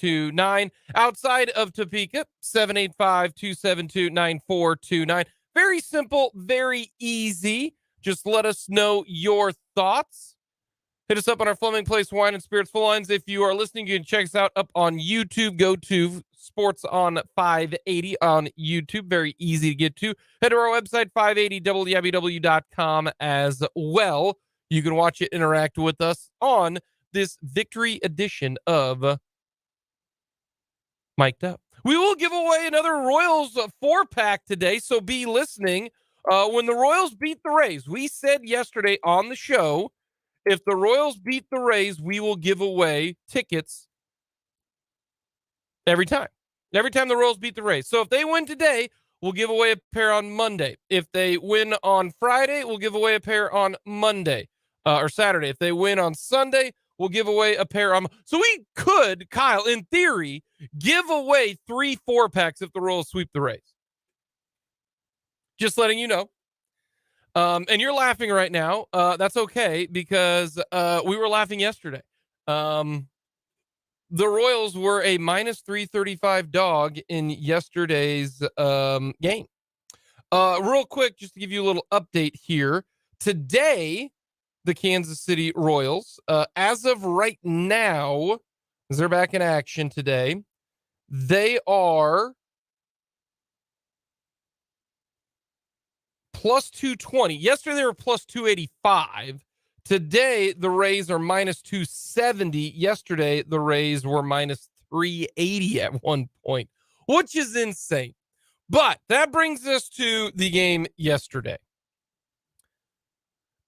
9429. Outside of Topeka, 785-272-9429. Very simple, very easy. Just let us know your thoughts. Hit us up on our Fleming Place Wine and Spirits full lines. If you are listening, you can check us out up on YouTube. Go to Sports on 580 on YouTube. Very easy to get to. Head to our website, 580www.com as well. You can watch it, interact with us on this victory edition of Mic'd Up. We will give away another Royals 4-pack today, so be listening. When the Royals beat the Rays, we said yesterday on the show, if the Royals beat the Rays, we will give away tickets every time. Every time the Royals beat the Rays. So if they win today, we'll give away a pair on Monday. If they win on Friday, we'll give away a pair on Monday or Saturday. If they win on Sunday, we'll give away a pair on. So we could, Kyle, in theory, give away 3 4-packs if the Royals sweep the Rays. Just letting you know. And you're laughing right now. That's okay because we were laughing yesterday. The Royals were a minus 335 dog in yesterday's game. Real quick, just to give you a little update here. Today, the Kansas City Royals, as of right now, as they're back in action today, they are plus 220. Yesterday, they were plus 285. Today, the Rays are minus 270. Yesterday, the Rays were minus 380 at one point, which is insane. But that brings us to the game yesterday.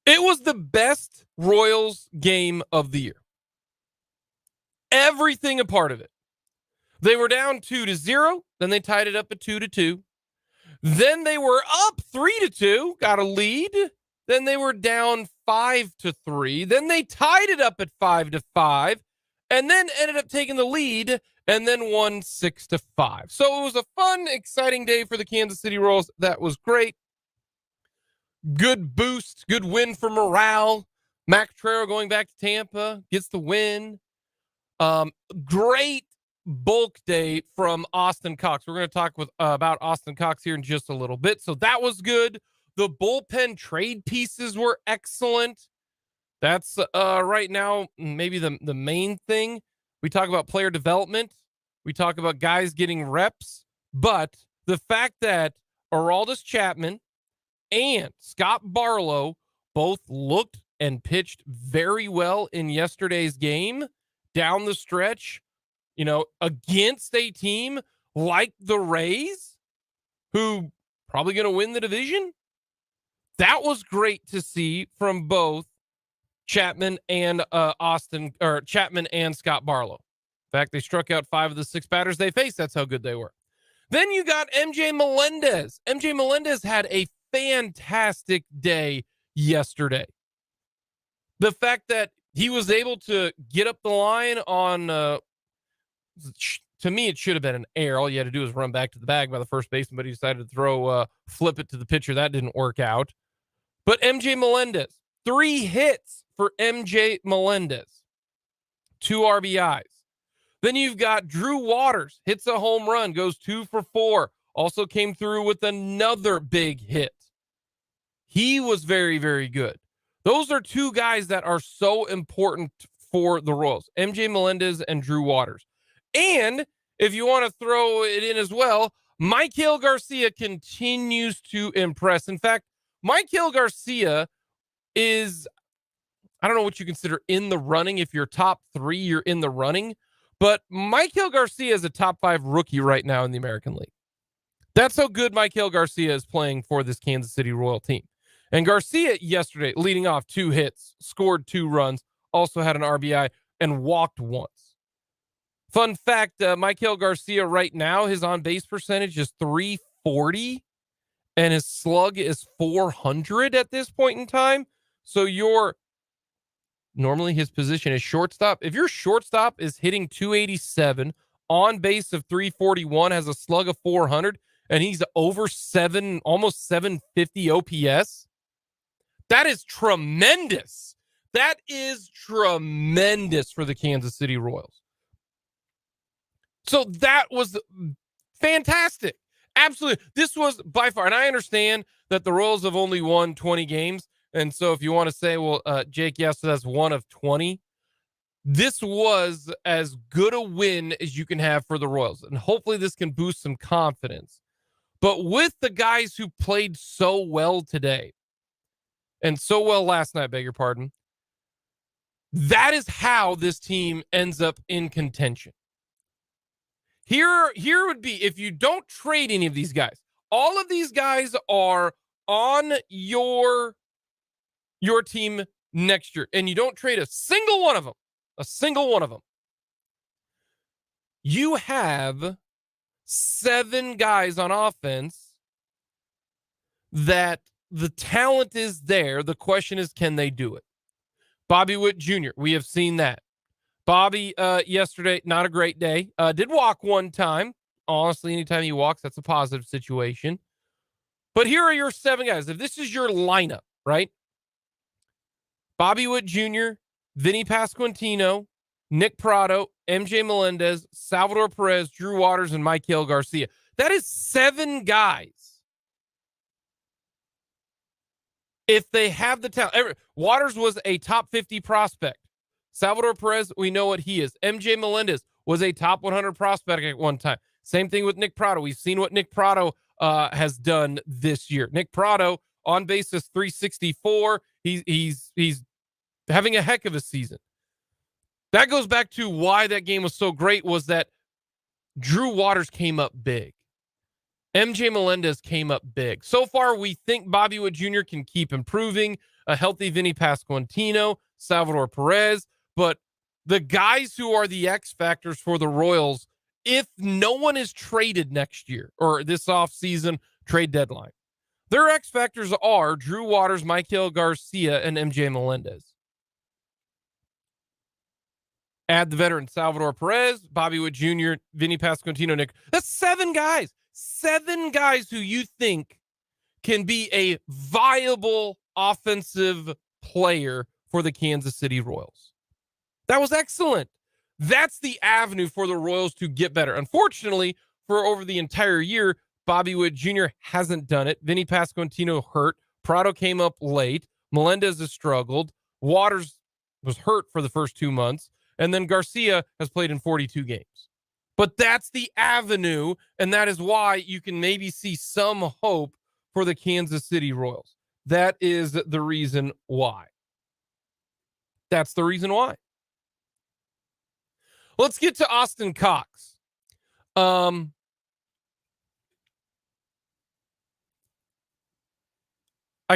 It was the best Royals game of the year. Everything a part of it. They were down 2-0. Then they tied it up at 2-2. Then they were up 3-2, got a lead. Then they were down 5-3. Then they tied it up at 5-5, and then ended up taking the lead, and then won 6-5. So it was a fun, exciting day for the Kansas City Royals. That was great. Good boost, good win for morale. Mac Trero going back to Tampa gets the win. Great bulk day from Austin Cox. We're going to talk about Austin Cox here in just a little bit. So that was good. The bullpen trade pieces were excellent. That's right now maybe the main thing. We talk about player development. We talk about guys getting reps. But the fact that Aroldis Chapman and Scott Barlow both looked and pitched very well in yesterday's game down the stretch, you know, against a team like the Rays, who probably going to win the division. That was great to see from both Chapman and Chapman and Scott Barlow. In fact, they struck out 5 of the 6 batters they faced. That's how good they were. Then you got MJ Melendez. MJ Melendez had a fantastic day yesterday. The fact that he was able to get up the line on, to me, it should have been an error. All you had to do was run back to the bag by the first baseman, but he decided to flip it to the pitcher. That didn't work out. But MJ Melendez, 3 hits for MJ Melendez, 2 RBIs. Then you've got Drew Waters, hits a home run, goes 2 for 4. Also came through with another big hit. He was very, very good. Those are 2 guys that are so important for the Royals, MJ Melendez and Drew Waters. And if you want to throw it in as well, Maikel Garcia continues to impress. In fact, Maikel Garcia is, I don't know what you consider in the running. If you're top 3, you're in the running. But Maikel Garcia is a top 5 rookie right now in the American League. That's how good Maikel Garcia is playing for this Kansas City Royal team. And Garcia yesterday, leading off 2 hits, scored 2 runs, also had an RBI, and walked once. Fun fact, Maikel Garcia right now, his on-base percentage is .340, and his slug is .400 at this point in time. So normally his position is shortstop. If your shortstop is hitting .287, on base of .341, has a slug of .400, and he's over 7, almost .750 OPS, that is tremendous. That is tremendous for the Kansas City Royals. So that was fantastic. Absolutely. This was by far, and I understand that the Royals have only won 20 games. And so if you want to say, well, Jake, yes, so that's one of 20. This was as good a win as you can have for the Royals. And hopefully this can boost some confidence. But with the guys who played so well today and so well last night, beg your pardon, that is how this team ends up in contention. Here would be, if you don't trade any of these guys, all of these guys are on your team next year, and you don't trade a single one of them. You have 7 guys on offense that the talent is there. The question is, can they do it? Bobby Witt Jr., we have seen that. Bobby, yesterday, not a great day. Did walk one time. Honestly, anytime he walks, that's a positive situation. But here are your 7 guys. If this is your lineup, right? Bobby Witt Jr., Vinny Pasquantino, Nick Pratto, MJ Melendez, Salvador Perez, Drew Waters, and Michael Garcia. That is 7 guys. If they have the talent. Waters was a top 50 prospect. Salvador Perez, we know what he is. MJ Melendez was a top 100 prospect at one time. Same thing with Nick Pratto. We've seen what Nick Pratto has done this year. Nick Pratto on basis 364. He's having a heck of a season. That goes back to why that game was so great, was that Drew Waters came up big. MJ Melendez came up big. So far, we think Bobby Witt Jr. can keep improving. A healthy Vinny Pasquantino, Salvador Perez. But the guys who are the X factors for the Royals, if no one is traded next year or this offseason trade deadline, their X factors are Drew Waters, Michael Garcia, and MJ Melendez. Add the veteran Salvador Perez, Bobby Witt Jr., Vinny Pasquantino, Nick. That's 7 guys. 7 guys who you think can be a viable offensive player for the Kansas City Royals. That was excellent. That's the avenue for the Royals to get better. Unfortunately, for over the entire year, Bobby Witt Jr. hasn't done it. Vinny Pasquantino hurt. Pratto came up late. Melendez has struggled. Waters was hurt for the first 2 months. And then Garcia has played in 42 games. But that's the avenue, and that is why you can maybe see some hope for the Kansas City Royals. That is the reason why. That's the reason why. Let's get to Austin Cox. I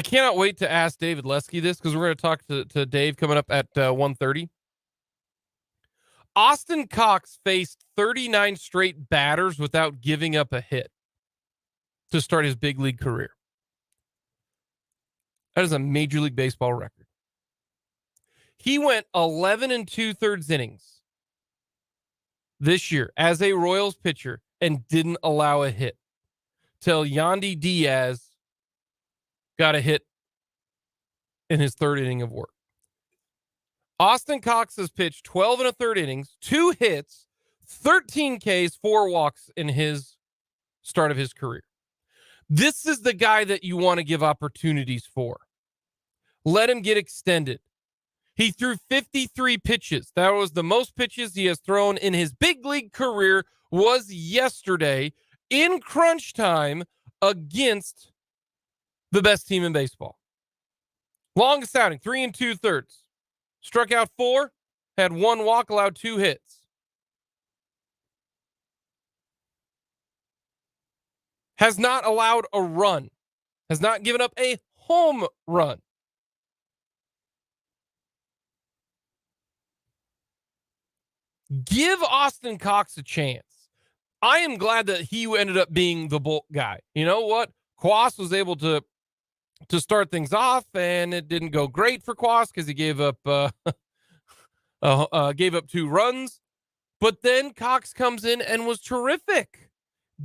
cannot wait to ask David Lesky this, because we're going to talk to Dave coming up at 1:30. Austin Cox faced 39 straight batters without giving up a hit to start his big league career. That is a Major League Baseball record. He went 11 2/3 innings this year as a Royals pitcher and didn't allow a hit till Yandy Diaz got a hit in his 3rd inning of work. Austin Cox has pitched 12 1/3 innings, 2 hits, 13 Ks, 4 walks in his start of his career. This is the guy that you want to give opportunities for. Let him get extended. He threw 53 pitches. That was the most pitches he has thrown in his big league career, was yesterday in crunch time against the best team in baseball. Longest outing, 3 2/3. Struck out 4, had 1 walk, allowed 2 hits. Has not allowed a run. Has not given up a home run. Give Austin Cox a chance. I am glad that he ended up being the bulk guy. You know what? Quas was able to start things off, and it didn't go great for Quas because he gave up 2 runs. But then Cox comes in and was terrific.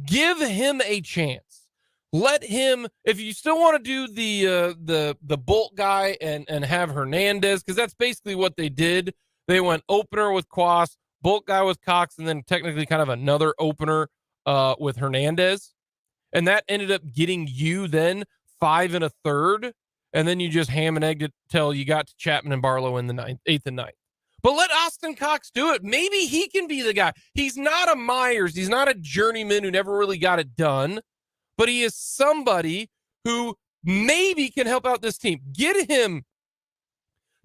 Give him a chance. Let him, if you still want to do the Bolt guy and have Hernandez, because that's basically what they did. They went opener with Quas, bulk guy with Cox and then technically kind of another opener with Hernandez. And that ended up getting you then 5 1/3. And then you just ham and egged it till you got to Chapman and Barlow in the 8th and 9th. But let Austin Cox do it. Maybe he can be the guy. He's not a Myers. He's not a journeyman who never really got it done. But he is somebody who maybe can help out this team. Get him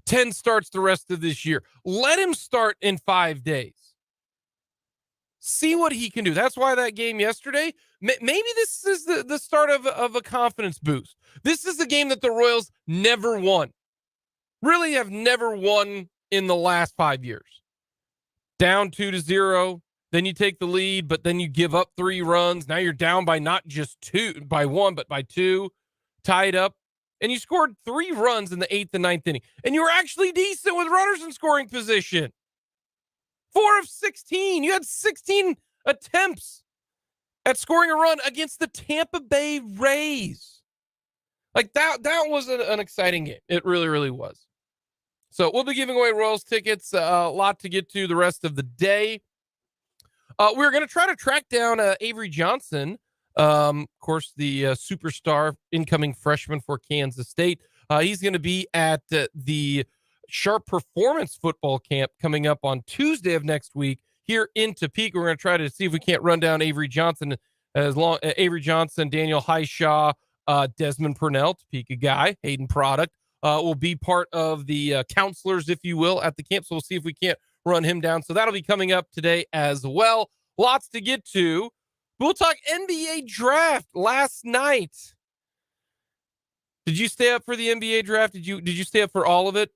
10 starts the rest of this year. Let him start in 5 days. See what he can do. That's why that game yesterday, maybe this is the start of a confidence boost. This is the game that the Royals never won. Really have never won in the last 5 years. Down 2-0, then you take the lead, but then you give up 3 runs. Now you're down by not just 2, by 1, but by 2, tied up. And you scored 3 runs in the 8th and 9th inning. And you were actually decent with runners in scoring position. 4 of 16. You had 16 attempts at scoring a run against the Tampa Bay Rays. Like that was an exciting game. It really, really was. So we'll be giving away Royals tickets. A lot to get to the rest of the day. We're going to try to track down Avery Johnson. Of course, the superstar incoming freshman for Kansas State. He's going to be at the Sharp Performance football camp coming up on Tuesday of next week here in Topeka. We're going to try to see if we can't run down Avery Johnson, Avery Johnson, Daniel Highshaw, Desmond Purnell, Topeka guy, Hayden Product, will be part of the counselors, if you will, at the camp. So we'll see if we can't run him down. So that'll be coming up today as well. Lots to get to. We'll talk NBA draft last night. Did you stay up for the NBA draft? Did you stay up for all of it?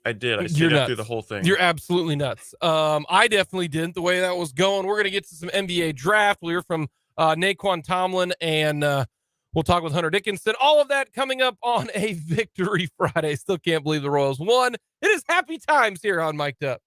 I did. I stayed up through the whole thing. You're absolutely nuts. I definitely didn't, the way that was going. We're going to get to some NBA draft. We'll hear from Nae'Quan Tomlin, and we'll talk with Hunter Dickinson. All of that coming up on a Victory Friday. Still can't believe the Royals won. It is happy times here on Mic'd Up.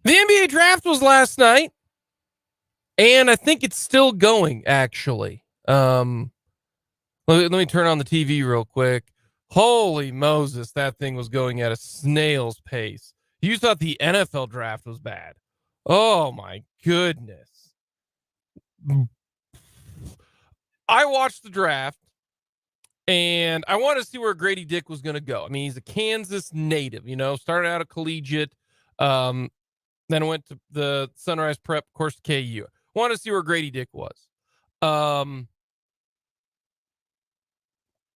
The NBA draft was last night, and I think it's still going, actually. Let me turn on the TV real quick. Holy Moses, that thing was going at a snail's pace. You thought the NFL draft was bad. Oh, my goodness. I watched the draft, and I wanted to see where Grady Dick was going to go. I mean, he's a Kansas native, started out a collegiate, then went to the Sunrise Prep, of course, KU. Wanted to see where Grady Dick was.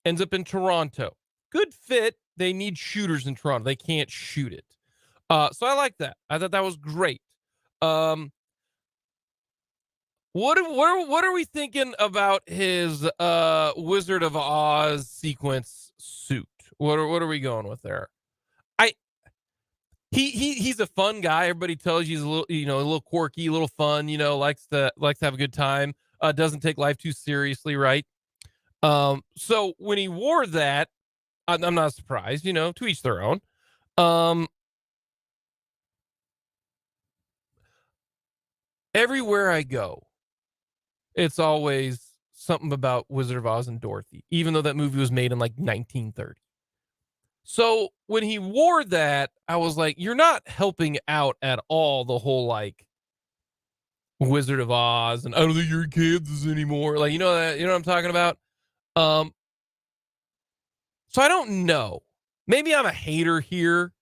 Ends up in Toronto. Good fit. They need shooters in Toronto. They can't shoot it. So I like that. I thought that was great. What are we thinking about his Wizard of Oz sequence suit? What are we going with there? He's a fun guy. Everybody tells you he's a little quirky, a little fun. Likes to have a good time. Doesn't take life too seriously, right? So when he wore that, I'm not surprised. To each their own. Everywhere I go, it's always something about Wizard of Oz and Dorothy, even though that movie was made in like 1930. So when he wore that, I was like, you're not helping out at all the whole like Wizard of Oz and I don't think you're in Kansas anymore. Like, what I'm talking about? So I don't know. Maybe I'm a hater here,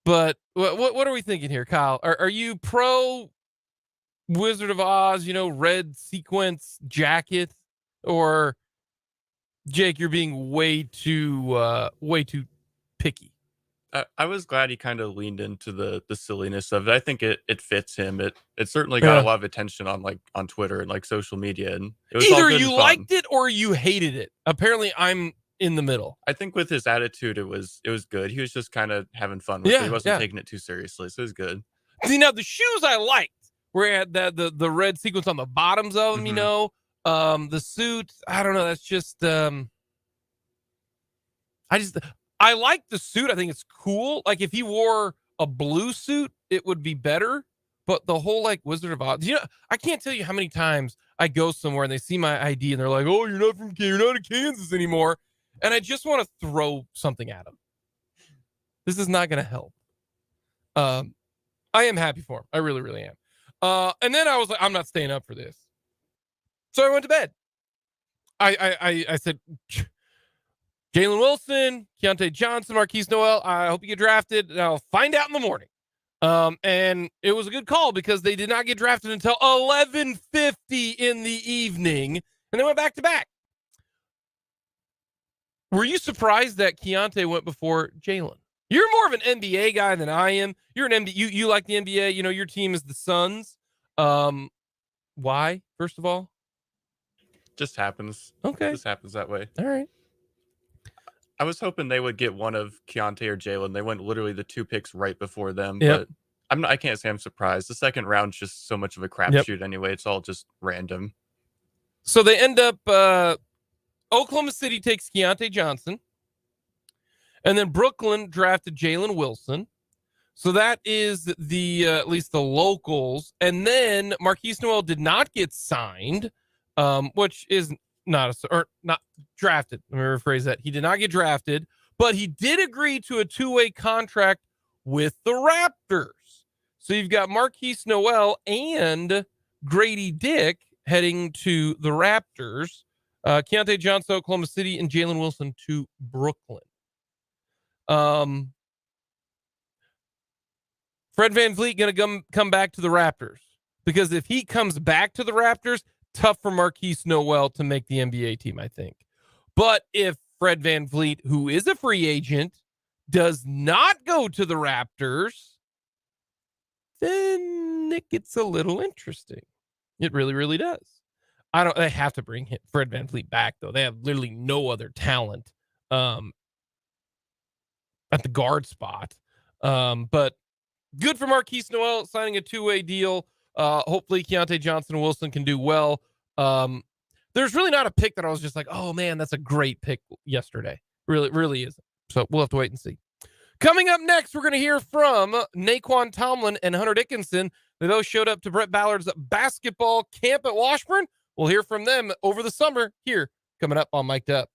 but what are we thinking here, Kyle? Are you pro Wizard of Oz, red sequence jacket, or Jake, you're being way too picky? I was glad he kind of leaned into the silliness of it. I think it fits him. It certainly got a lot of attention on Twitter and like social media, and it was either all good you and liked it or you hated it. Apparently, I'm in the middle. I think with his attitude, it was good. He was just kind of having fun with it. He wasn't taking it too seriously, so it was good. See, now the shoes I liked where it had the red sequence on the bottoms of them. The suit. I don't know. That's just I like the suit. I think it's cool. Like if he wore a blue suit, it would be better. But the whole like Wizard of Oz, I can't tell you how many times I go somewhere and they see my ID and they're like, "Oh, you're not in Kansas anymore," and I just want to throw something at them. This is not going to help. I am happy for him. I really, really am. And then I was like, I'm not staying up for this, so I went to bed. I said, Jalen Wilson, Keontae Johnson, Marquise Noel, I hope you get drafted. And I'll find out in the morning. And it was a good call because they did not get drafted until 11:50 in the evening, and they went back to back. Were you surprised that Keontae went before Jalen? You're more of an NBA guy than I am. You're an NBA. You like the NBA. Your team is the Suns. Why? First of all, just happens. Okay, just happens that way. All right. I was hoping they would get one of Keontae or Jalen. They went literally the two picks right before them, but I can't say I'm surprised. The second round's just so much of a crapshoot anyway. It's all just random. So they end up Oklahoma City takes Keontae Johnson, and then Brooklyn drafted Jalen Wilson. So that is the at least the locals, and then Marquise Noel did not get signed, which is not drafted. Let me rephrase that. He did not get drafted, but he did agree to a two-way contract with the Raptors. So you've got Marquise Noel and Grady Dick heading to the Raptors. Keontae Johnson, Oklahoma City, and Jalen Wilson to Brooklyn. Fred VanVleet going to come back to the Raptors, because if he comes back to the Raptors, tough for Marquise Noel to make the NBA team, I think. But if Fred VanVleet, who is a free agent, does not go to the Raptors, then it gets a little interesting. It really, really does. They have to bring Fred VanVleet back, though. They have literally no other talent at the guard spot. But good for Marquise Noel signing a two-way deal. Hopefully Keontae Johnson and Wilson can do well. There's really not a pick that I was just like, oh man, that's a great pick yesterday. Really, really isn't. So we'll have to wait and see. Coming up next, we're going to hear from Nae'Quan Tomlin and Hunter Dickinson. They both showed up to Brett Ballard's basketball camp at Washburn. We'll hear from them over the summer here, coming up on Mic'd Up.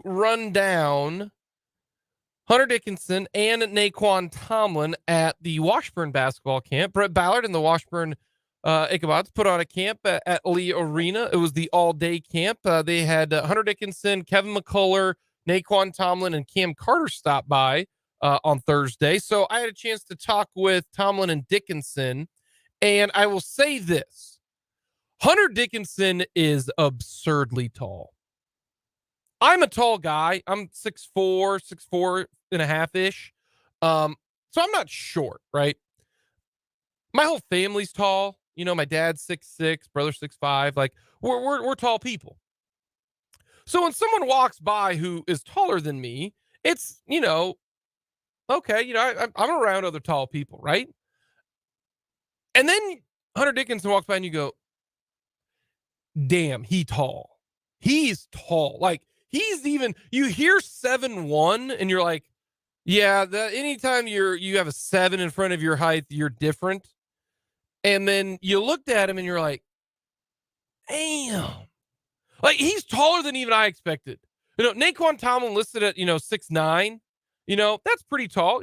run down Hunter Dickinson and Nae'Quan Tomlin at the Washburn basketball camp. Brett Ballard and the Washburn Ichabod's put on a camp at Lee Arena. It was the all-day camp. They had Hunter Dickinson, Kevin McCullough, Nae'Quan Tomlin, and Cam Carter stop by on Thursday. So I had a chance to talk with Tomlin and Dickinson, and I will say this. Hunter Dickinson is absurdly tall. I'm a tall guy. I'm 6'4" and a half-ish. So I'm not short, right? My whole family's tall. You know, my dad's 6'6", brother 6'5". Like, we're tall people. So when someone walks by who is taller than me, it's, you know, okay, you know, I'm around other tall people, right? And then Hunter Dickinson walks by and you go, damn, tall. He's tall. Like, he's even, you hear 7'1" and you're like, yeah, anytime you have a 7 in front of your height, you're different. And then you looked at him and you're like, damn. Like, he's taller than even I expected. You know, Nae'Quan Tomlin listed at, 6'9". You know, that's pretty tall,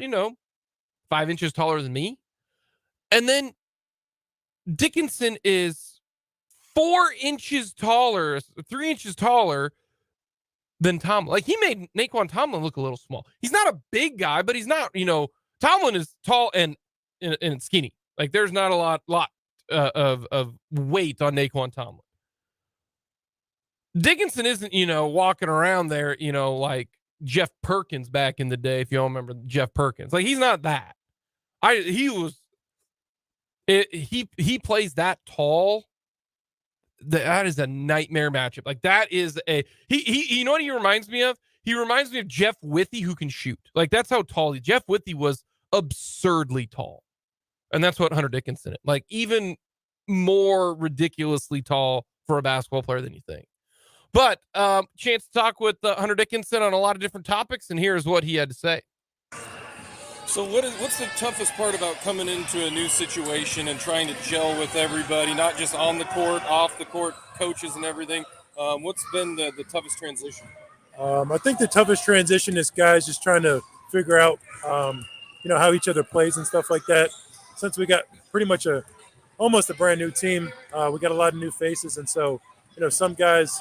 5 inches taller than me. And then Dickinson is 4 inches taller, 3 inches taller than Tomlin. Like, he made Nae'Quan Tomlin look a little small. He's not a big guy, but he's not, Tomlin is tall and skinny. Like, there's not a lot of weight on Nae'Quan Tomlin. Dickinson isn't, walking around there, like Jeff Perkins back in the day, if you all remember Jeff Perkins. Like, he's not that. He plays that tall. That is a nightmare matchup. Like, that is you know what he reminds me of? He reminds me of Jeff Withey, who can shoot. Like, that's how tall Jeff Withey was, absurdly tall. And that's what Hunter Dickinson is. Like, even more ridiculously tall for a basketball player than you think. But chance to talk with Hunter Dickinson on a lot of different topics, and here's what he had to say. So what's the toughest part about coming into a new situation and trying to gel with everybody, not just on the court, off the court, coaches and everything? What's been the toughest transition? I think the toughest transition is guys just trying to figure out, how each other plays and stuff like that. Since we got pretty much almost a brand new team, we got a lot of new faces. And so, some guys,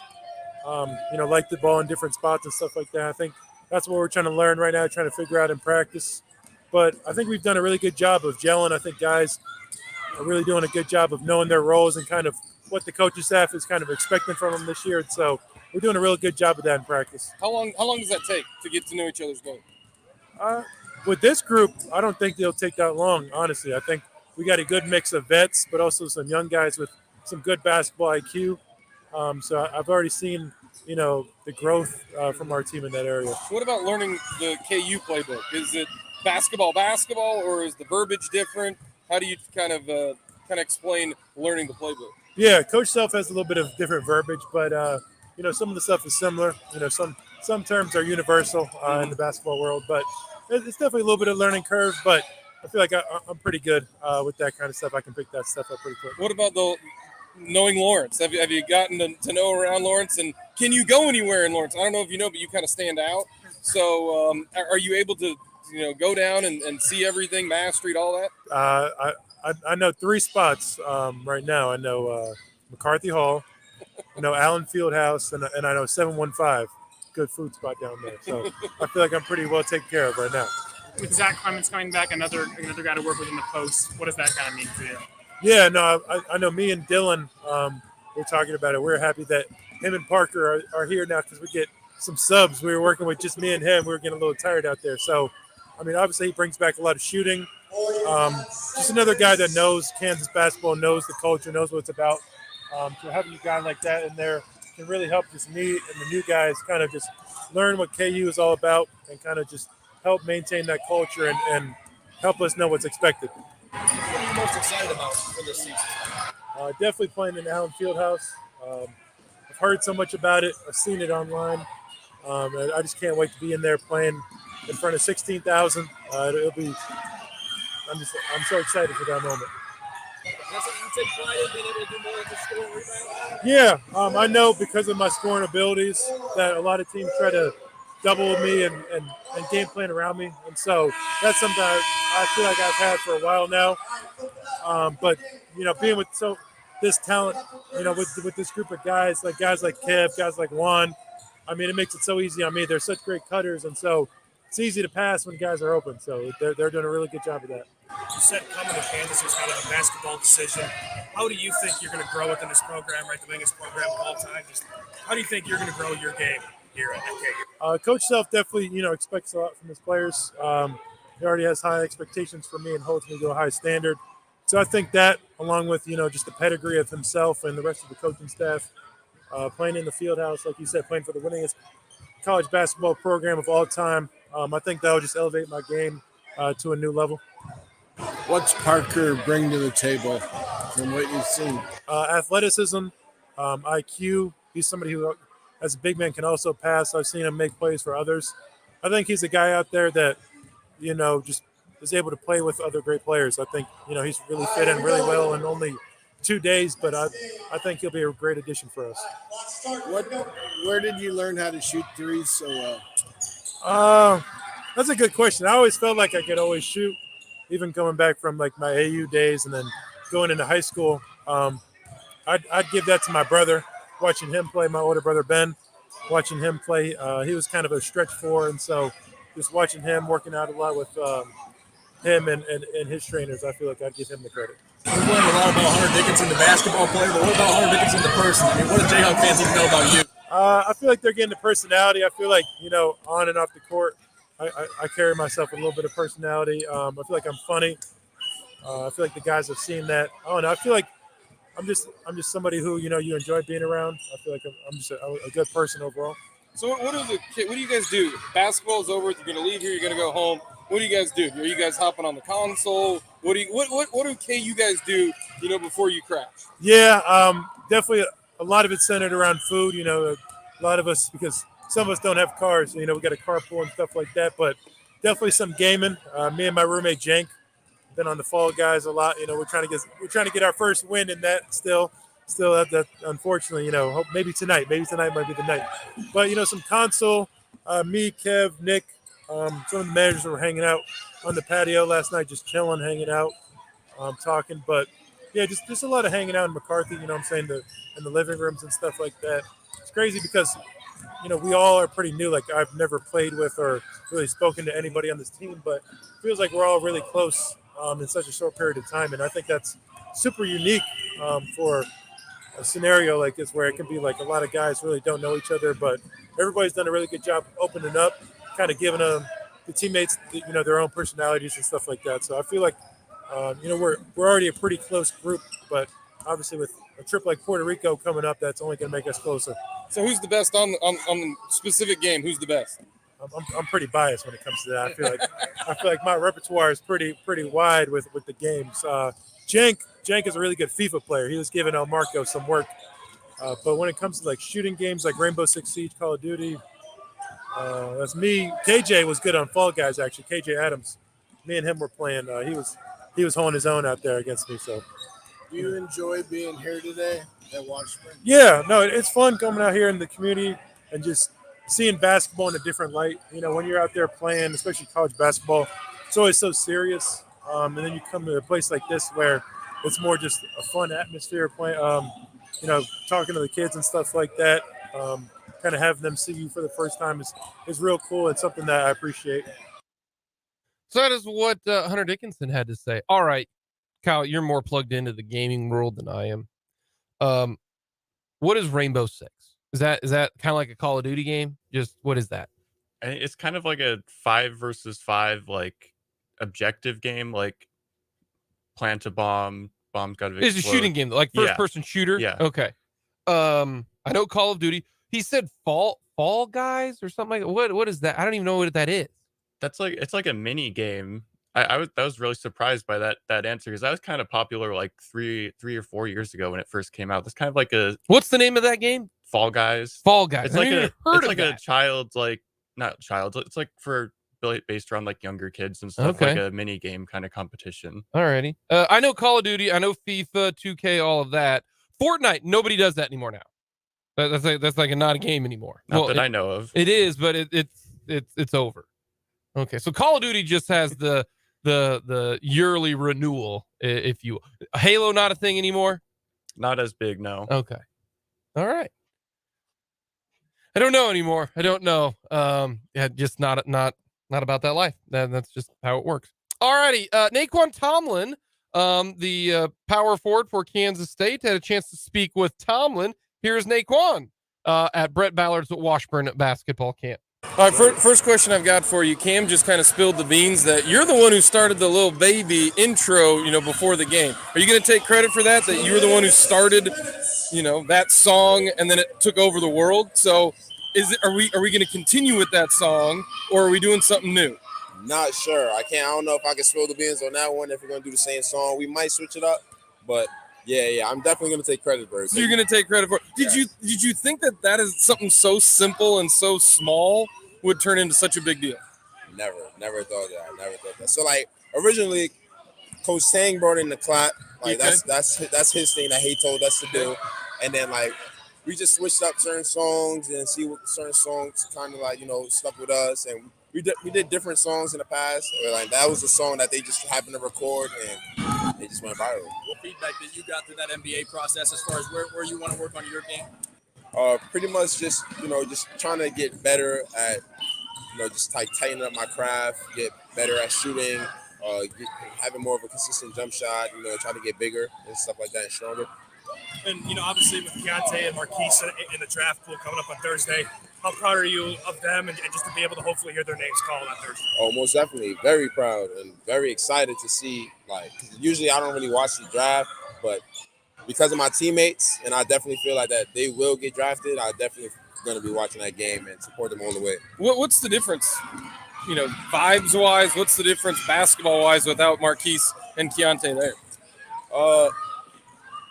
like the ball in different spots and stuff like that. I think that's what we're trying to learn right now, trying to figure out in practice. But I think we've done a really good job of gelling. I think guys are really doing a good job of knowing their roles and kind of what the coaching staff is kind of expecting from them this year. And so we're doing a really good job of that in practice. How long does that take to get to know each other's game? With this group, I don't think they'll take that long, honestly. I think we got a good mix of vets, but also some young guys with some good basketball IQ. So I've already seen, the growth from our team in that area. What about learning the KU playbook? Is it basketball, or is the verbiage different? How do you kind of explain learning the playbook? Yeah, Coach Self has a little bit of different verbiage, but some of the stuff is similar. Some terms are universal in the basketball world, but it's definitely a little bit of learning curve. But I feel like I'm pretty good with that kind of stuff. I can pick that stuff up pretty quick. What about knowing Lawrence? Have you gotten to know around Lawrence, and can you go anywhere in Lawrence? I don't know if you know, but you kind of stand out. So are you able to go down and see everything, Mass Street, all that? I know 3 spots right now. I know McCarthy Hall, I know Allen Fieldhouse, and I know 715. Good food spot down there. So I feel like I'm pretty well taken care of right now. With Zach Clements coming back, another guy to work with in the post, what does that kind of mean for you? Yeah, no, I know me and Dylan, we're talking about it. We're happy that him and Parker are here now because we get some subs. We were working with just me and him. We were getting a little tired out there. So, I mean, obviously he brings back a lot of shooting. Just another guy that knows Kansas basketball, knows the culture, knows what it's about. So having a guy like that in there can really help just me and the new guys kind of just learn what KU is all about and kind of just help maintain that culture and help us know what's expected. What are you most excited about for this season? Definitely playing in Allen Fieldhouse. I've heard so much about it. I've seen it online. I just can't wait to be in there playing in front of 16,000. I'm so excited for that moment. That's what you take pride in, being able to do more than just score and rebound? Yeah, I know because of my scoring abilities that a lot of teams try to double me and game plan around me. And so that's something I feel like I've had for a while now. But, being with this talent, with this group of guys like Kev, guys like Juan, I mean, it makes it so easy on me. They're such great cutters. And so it's easy to pass when guys are open. So they're doing a really good job of that. You said coming to Kansas was kind of a basketball decision. How do you think you're going to grow within this program, right? The biggest program of all time. Just how do you think you're going to grow your game here at KU? Coach Self definitely, expects a lot from his players. He already has high expectations for me and holds me to a high standard. So I think that, along with, just the pedigree of himself and the rest of the coaching staff, playing in the field house, like you said, playing for the winningest college basketball program of all time, I think that will just elevate my game to a new level. What's Parker bring to the table from what you've seen? Athleticism, IQ. He's somebody who, as a big man, can also pass. I've seen him make plays for others. I think he's a guy out there that, just is able to play with other great players. I think, he's really fit in really well in only 2 days, but I think he'll be a great addition for us. Where did you learn how to shoot threes so well? That's a good question. I always felt like I could always shoot, even coming back from like my AU days and then going into high school. I'd give that to my brother, watching him play, my older brother Ben, watching him play. He was kind of a stretch four, and so just watching him working out a lot with him and his trainers, I feel like I'd give him the credit. We're learning a lot about Hunter Dickinson, the basketball player, but what about Hunter Dickinson, the person? I mean, what do Jayhawk fans need to know about you? I feel like they're getting the personality. I feel like, on and off the court, I carry myself with a little bit of personality. I feel like I'm funny. I feel like the guys have seen that. I don't know. I feel like I'm just somebody who, you enjoy being around. I feel like I'm just a good person overall. So what do you guys do? Basketball's over. You're going to leave here. You're going to go home. What do you guys do? Are you guys hopping on the console? What do you guys do, before you crash? Yeah, definitely a lot of it's centered around food. A lot of us, because some of us don't have cars, we got a carpool and stuff like that, but definitely some gaming. Me and my roommate Jenk been on the Fall Guys a lot. We're trying to get our first win in that still that unfortunately, hope maybe tonight might be the night. But some console, me, Kev, Nick, some of the managers were hanging out on the patio last night, just chilling, hanging out, talking. But yeah, just a lot of hanging out in McCarthy, in the living rooms and stuff like that. It's crazy because we all are pretty new. Like, I've never played with or really spoken to anybody on this team, but it feels like we're all really close in such a short period of time. And I think that's super unique for a scenario like this, where it can be like a lot of guys really don't know each other, but everybody's done a really good job opening up, kind of giving them the teammates, their own personalities and stuff like that. So I feel like, we're already a pretty close group, but obviously with a trip like Puerto Rico coming up, that's only going to make us closer. So who's the best on the specific game? Who's the best? I'm pretty biased when it comes to that. I feel like my repertoire is pretty wide with the games. Jank is a really good FIFA player. He was giving El Marco some work. But when it comes to like shooting games like Rainbow Six Siege, Call of Duty, that's me. KJ was good on Fall Guys, actually. KJ Adams. Me and him were playing. He was holding his own out there against me. So, Do you enjoy being here today at Washburn? Yeah, no, it's fun coming out here in the community and just seeing basketball in a different light. When you're out there playing, especially college basketball, it's always so serious. And then you come to a place like this where it's more just a fun atmosphere, playing, talking to the kids and stuff like that. Kind of having them see you for the first time is real cool. It's something that I appreciate. So that is what Hunter Dickinson had to say. All right, Kyle, you're more plugged into the gaming world than I am. What is Rainbow Six? Is that kind of like a Call of Duty game? Just what is that? It's kind of like a 5 versus 5 like objective game, like plant a bomb, bomb's got to explode. It's a shooting game, like first person shooter. Yeah. Okay. I know Call of Duty. He said Fall Guys or something like that. What is that? I don't even know what that is. It's like a mini game. I was really surprised by that answer, because that was kind of popular like three or 4 years ago when it first came out. It's kind of like what's the name of that game? Fall Guys. Fall Guys. It's like a child's, like, not child. It's like for based around like younger kids and stuff, Okay. like a mini game kind of competition. Alrighty. I know Call of Duty. I know FIFA, 2K, all of that. Fortnite. Nobody does that anymore now. That's like not a game anymore. Not that I know of. It is, but it's over. Okay, so Call of Duty just has the yearly renewal, if you. Halo not a thing anymore. Not as big, no. Okay. All right. I don't know anymore. I don't know. Yeah, just not about that life. That's just how it works. All righty. Nae'Quan Tomlin, the power forward for Kansas State, had a chance to speak with Tomlin. Here's Nae'Quan at Brett Ballard's Washburn basketball camp. All right, first question I've got for you. Cam just kind of spilled the beans that you're the one who started the little baby intro, before the game. Are you going to take credit for that you were the one who started, that song, and then it took over the world? So are we going to continue with that song, or are we doing something new? Not sure. I don't know if I can spill the beans on that one. If we're going to do the same song, we might switch it up, but yeah, I'm definitely going to take credit for it. So you're going to take credit for it. Did you think that is something so simple and so small would turn into such a big deal? Never thought that. So like originally, Coach Sang brought in the clap. Like okay. that's his thing that he told us to do, and then like we just switched up certain songs and see what certain songs kind of like stuck with us, and we did different songs in the past. Like that was a song that they just happened to record and they just went viral. What feedback that you got through that NBA process as far as where you want to work on your game? Pretty much just just trying to get better at just tighten up my craft, get better at shooting, having more of a consistent jump shot, try to get bigger and stuff like that and stronger. And obviously with Keontae and Marquise in the draft pool coming up on Thursday, how proud are you of them and just to be able to hopefully hear their names called on Thursday? Oh, most definitely. Very proud and very excited to see, 'cause usually I don't really watch the draft, but because of my teammates, and I definitely feel like that they will get drafted, I definitely going to be watching that game and support them all the way. What's the difference, vibes-wise? What's the difference basketball-wise without Marquise and Keontae there?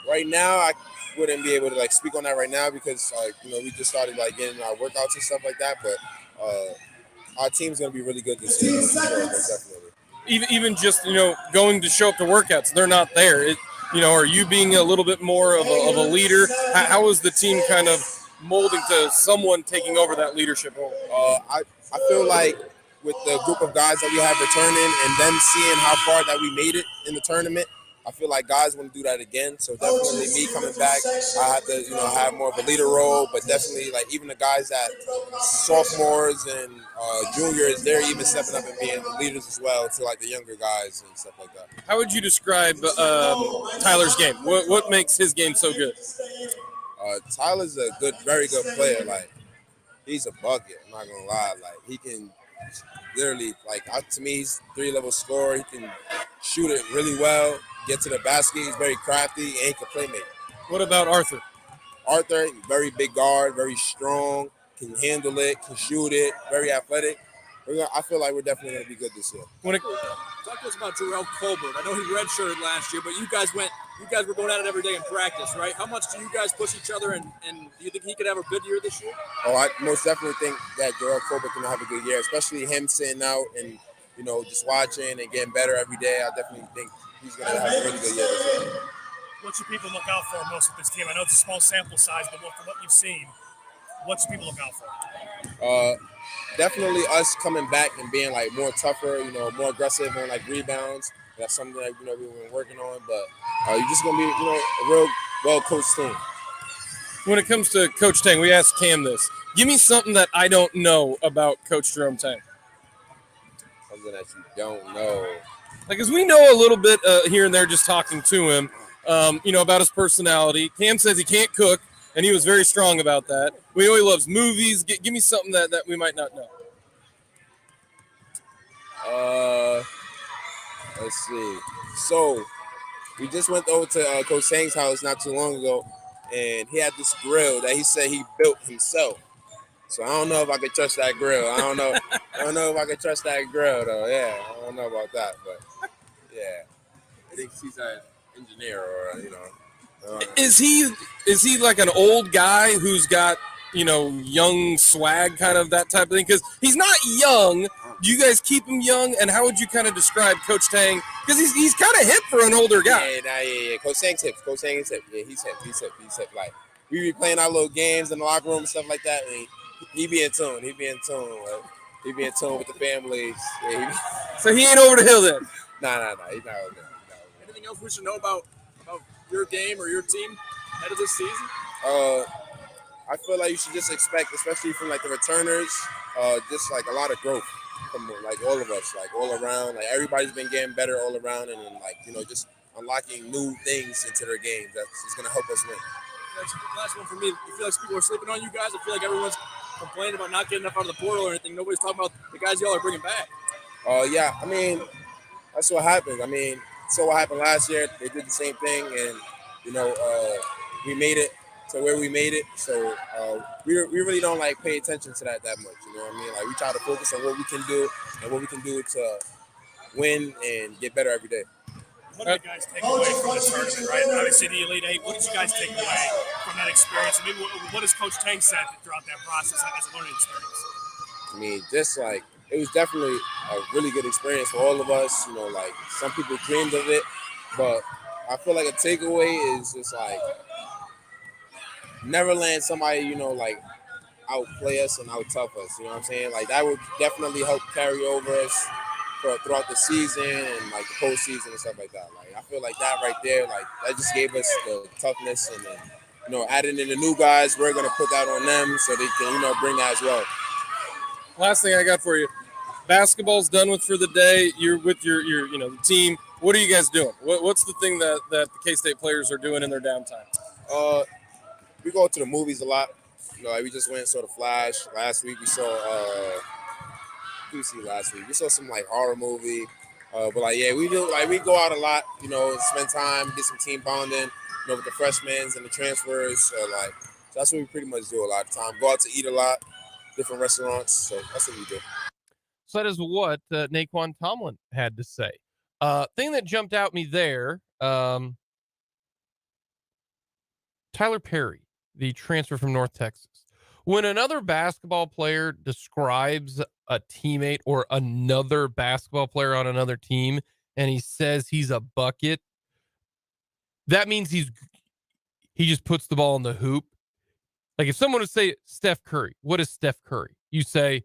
Right now, I wouldn't be able to speak on that right now because we just started getting our workouts and stuff like that. But our team's gonna be really good this year, for sure, most definitely. Even just going to show up to workouts, they're not there. Are you being a little bit more of a leader? How is the team kind of molding to someone taking over that leadership role? I feel like with the group of guys that we have returning and them seeing how far that we made it in the tournament, I feel like guys want to do that again. So definitely me coming back, I have to, have more of a leader role, but definitely even the guys that sophomores and juniors, they're even stepping up and being leaders as well to the younger guys and stuff like that. How would you describe Tyler's game? What makes his game so good? Tyler's a very good player. He's a bucket. I'm not gonna lie. He can literally, to me, he's 3-level scorer. He can shoot it really well, get to the basket. He's very crafty and he can play make. What about Arthur? Arthur, very big guard, very strong, can handle it, can shoot it, very athletic. I feel like we're definitely going to be good this year. Talk to us about Jarrell Colbert. I know he redshirted last year, but you guys were going at it every day in practice, right? How much do you guys push each other, and do you think he could have a good year this year? Oh, I most definitely think that Jarrell Colbert can have a good year, especially him sitting out and, just watching and getting better every day. I definitely think he's going to have a really good year this year. What should people look out for most with this team? I know it's a small sample size, but from what you've seen, what should people look out for? Definitely us coming back and being more tougher, more aggressive on rebounds. That's something that we've been working on. But you're just gonna be a real well-coached team. When it comes to Coach Tang, we asked Cam this. Give me something that I don't know about Coach Jerome Tang. Something that you don't know. Because we know a little bit here and there just talking to him, about his personality. Cam says he can't cook, and he was very strong about that. We know he loves movies. Give me something that we might not know. Let's see. So we just went over to Coach Tang's house not too long ago, and he had this grill that he said he built himself. So I don't know if I could trust that grill. I don't know if I could trust that grill though. Yeah, I don't know about that, but yeah, I think he's an engineer or Is he like an old guy who's got young swag, kind of that type of thing? Because he's not young, Do you guys keep him young? And how would you kind of describe Coach Tang? Because he's kind of hip for an older guy. Yeah. Coach Tang's hip. Coach Tang is hip. Yeah, he's hip. Like, we be playing our little games in the locker room and stuff like that, and he be in tune. He be in tune. He be in tune with the families. Yeah, so he ain't over the hill then? Nah. He's not over there. Anything else we should know about your game or your team ahead of this season? I feel like you should just expect, especially from like the returners, just like a lot of growth from like all of us, like all around. Like everybody's been getting better all around, and then like just unlocking new things into their games. That's gonna help us win. Last one for me. You feel like people are sleeping on you guys? I feel like everyone's complaining about not getting enough out of the portal or anything. Nobody's talking about the guys y'all are bringing back. Yeah. I mean, that's what happened. I mean, so what happened last year? They did the same thing, and we made it to where we made it. So we really don't like pay attention to that much. You know what I mean? Like we try to focus on what we can do and what we can do to win and get better every day. What did you guys take away from the tournament, right? Obviously, the Elite Eight. What did you guys take away from that experience? I mean, what has Coach Tang said throughout that process as a learning experience? I mean, just like it was definitely a really good experience for all of us. Like some people dreamed of it, but I feel like a takeaway is just like never let somebody, like outplay us and out tough us. You know what I'm saying? Like that would definitely help carry over us throughout the season and like the postseason and stuff like that. Like I feel like that right there, like that just gave us the toughness, and then adding in the new guys, we're gonna put that on them so they can bring that as well. Last thing I got for you, basketball's done with for the day. You're with your the team. What are you guys doing? What's the thing that the K-State players are doing in their downtime? We go to the movies a lot. Like we just went and saw The Flash. Last week we saw we saw some like horror movie. But like we do, like we go out a lot, spend time, get some team bonding, with the freshmen and the transfers. So that's what we pretty much do a lot of time. Go out to eat a lot, different restaurants. So that's what we do. So that is what Nae'Quan Tomlin had to say. Thing that jumped out me there, Tyler Perry, the transfer from North Texas. When another basketball player describes a teammate or another basketball player on another team and he says he's a bucket, that means he just puts the ball in the hoop. Like if someone would say Steph Curry, what is Steph Curry? You say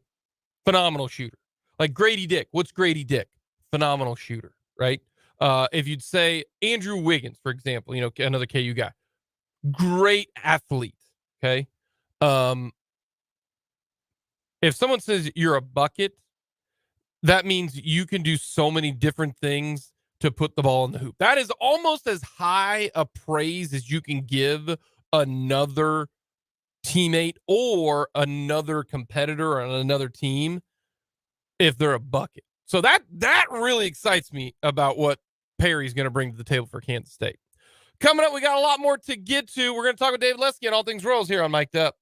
phenomenal shooter. Like Grady Dick, what's Grady Dick? Phenomenal shooter, right? If you'd say Andrew Wiggins, for example, another KU guy, great athlete. Okay. If someone says you're a bucket, that means you can do so many different things to put the ball in the hoop. That is almost as high a praise as you can give another teammate or another competitor on another team if they're a bucket. So that really excites me about what Perry's going to bring to the table for Kansas State. Coming up, we got a lot more to get to. We're going to talk with David Lesky on All Things Royals here on Mic'd Up.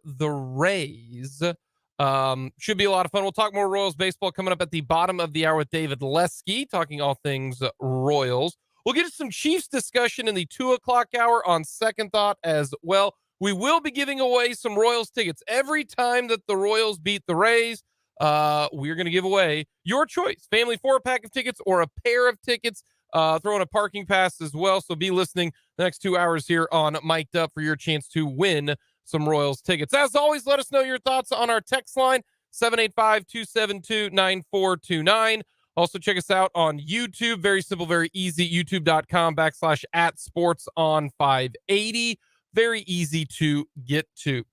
the Rays. Should be a lot of fun. We'll talk more Royals baseball coming up at the bottom of the hour with David Lesky, talking all things Royals. We'll get to some Chiefs discussion in the 2 o'clock hour on Second Thought as well. We will be giving away some Royals tickets. Every time that the Royals beat the Rays, we're going to give away your choice. Family 4-pack of tickets or a pair of tickets. Throw in a parking pass as well. So be listening the next 2 hours here on Mic'd Up for your chance to win some Royals tickets. As always, let us know your thoughts on our text line, 785-272-9429. Also, check us out on YouTube. Very simple, very easy. YouTube.com/@sportson580. Very easy to get to.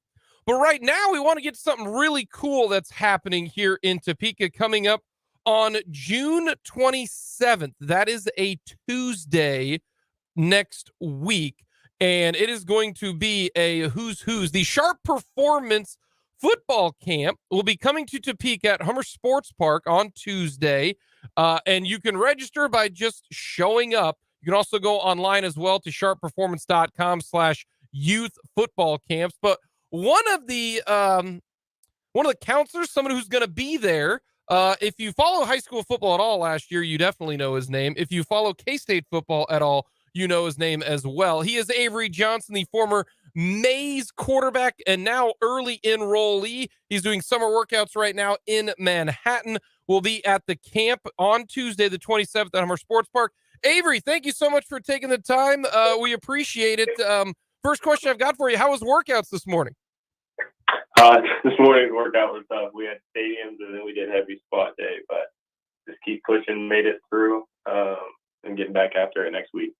But right now, we want to get to something really cool that's happening here in Topeka coming up on June 27th. That is a Tuesday next week. And it is going to be a who's who's. The Sharp Performance Football Camp will be coming to Topeka at Hummer Sports Park on Tuesday. And you can register by just showing up. You can also go online as well to sharpperformance.com/youth football camps. But one of the counselors, someone who's going to be there, if you follow high school football at all last year, you definitely know his name. If you follow K-State football at all, you know his name as well. He is Avery Johnson, the former Mays quarterback and now early enrollee. He's doing summer workouts right now in Manhattan. Will be at the camp on Tuesday, the 27th at Hummer Sports Park. Avery, thank you so much for taking the time. We appreciate it. First question I've got for you, how was workouts this morning? This morning's workout was tough. We had stadiums and then we did heavy squat day, but just keep pushing, made it through, and getting back after it next week.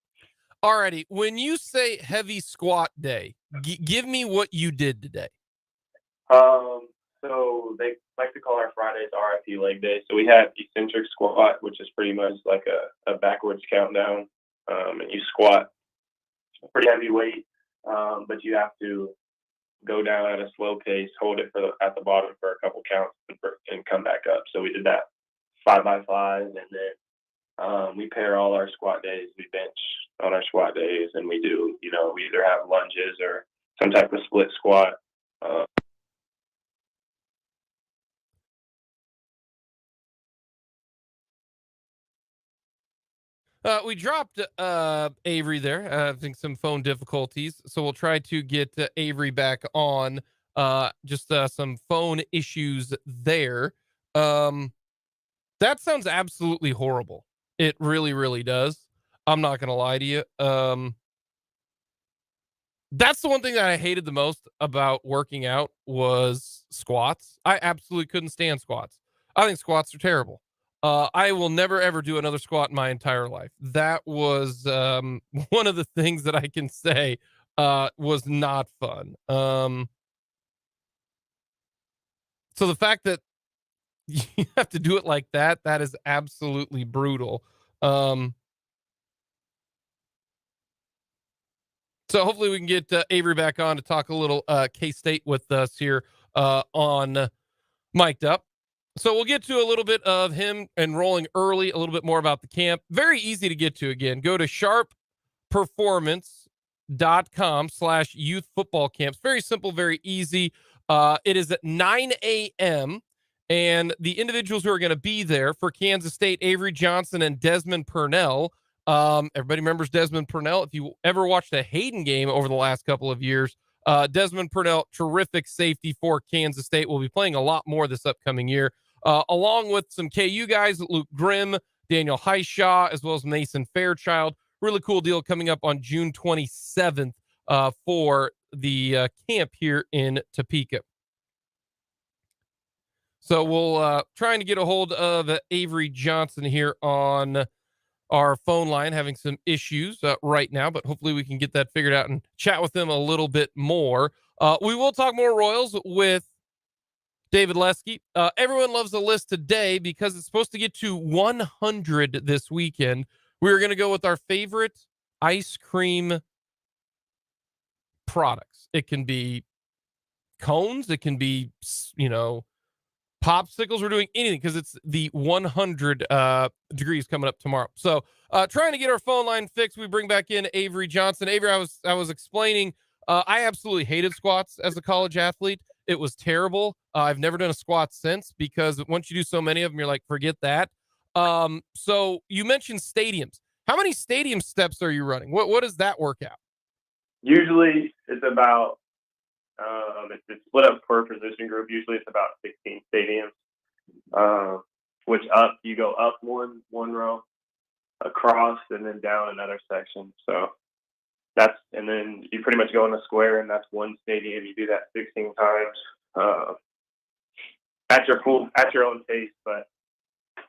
Alrighty, when you say heavy squat day, give me what you did today. So they like to call our Fridays RIP leg day. So we had eccentric squat, which is pretty much like a backwards countdown, and you squat pretty heavy weight, but you have to go down at a slow pace, hold it at the bottom for a couple counts, and come back up. So we did that 5x5, and then we pair all our squat days. We bench on our squat days, and we do, we either have lunges or some type of split squat. We dropped Avery there. I think some phone difficulties, so we'll try to get Avery back on. Just some phone issues there. That sounds absolutely horrible. It really, really does. I'm not going to lie to you. That's the one thing that I hated the most about working out was squats. I absolutely couldn't stand squats. I think squats are terrible. I will never, ever do another squat in my entire life. That was one of the things that I can say was not fun. So the fact that you have to do it like that is absolutely brutal. So hopefully we can get Avery back on to talk a little K-State with us here on Mic'd Up. So we'll get to a little bit of him enrolling early, a little bit more about the camp. Very easy to get to again. Go to sharpperformance.com/youth football camps. Very simple, very easy. It is at 9 a.m. And the individuals who are going to be there for Kansas State, Avery Johnson and Desmond Purnell. Everybody remembers Desmond Purnell. If you ever watched a Hayden game over the last couple of years, Desmond Purnell, terrific safety for Kansas State, will be playing a lot more this upcoming year, along with some KU guys, Luke Grimm, Daniel Highshaw, as well as Mason Fairchild. Really cool deal coming up on June 27th for the camp here in Topeka. So we'll trying to get a hold of Avery Johnson here on our phone line, having some issues right now, but hopefully we can get that figured out and chat with him a little bit more. We will talk more Royals with David Lesky. Everyone loves the list today because it's supposed to get to 100 this weekend. We're going to go with our favorite ice cream products. It can be cones. It can be, popsicles. We're doing anything because it's the 100 degrees coming up tomorrow. So trying to get our phone line fixed, we bring back in Avery Johnson. Avery, I was explaining I absolutely hated squats as a college athlete. It was terrible. I've never done a squat since because once you do so many of them, you're like, forget that. So you mentioned stadiums. How many stadium steps are you running? What does that work out? Usually it's about, it's split up per position group. Usually it's about 16 stadiums, which you go up one row, across, and then down another section. So and then you pretty much go in a square, and that's one stadium. You do that 16 times, at your own pace. But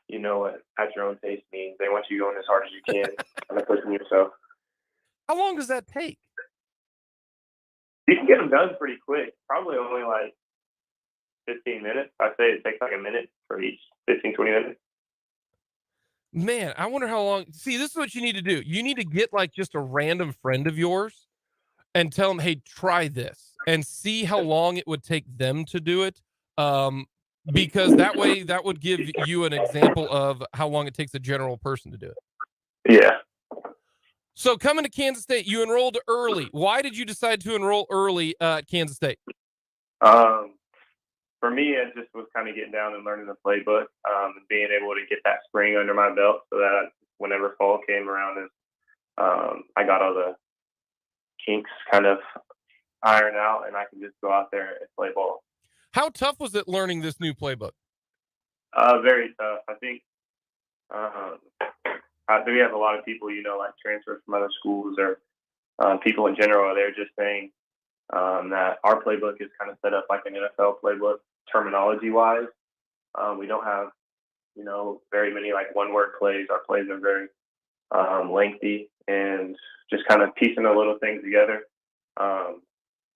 you know what at your own pace means. They want you going as hard as you can, kind of pushing yourself. How long does that take? You can get them done pretty quick. Probably only like 15 minutes. I'd say it takes like a minute for each, 15, 20 minutes. Man, I wonder how long. See, this is what you need to do. You need to get like just a random friend of yours and tell them, hey, try this, and see how long it would take them to do it. Because that way that would give you an example of how long it takes a general person to do it. Yeah. So coming to Kansas State, you enrolled early. Why did you decide to enroll early at Kansas State? For me, it just was kind of getting down and learning the playbook, and being able to get that spring under my belt so that whenever fall came around, I got all the kinks kind of ironed out, and I can just go out there and play ball. How tough was it learning this new playbook? Very tough. I think we have a lot of people, like transfers from other schools or people in general. They're just saying that our playbook is kind of set up like an NFL playbook, terminology-wise. We don't have, very many like one-word plays. Our plays are very lengthy and just kind of piecing the little things together.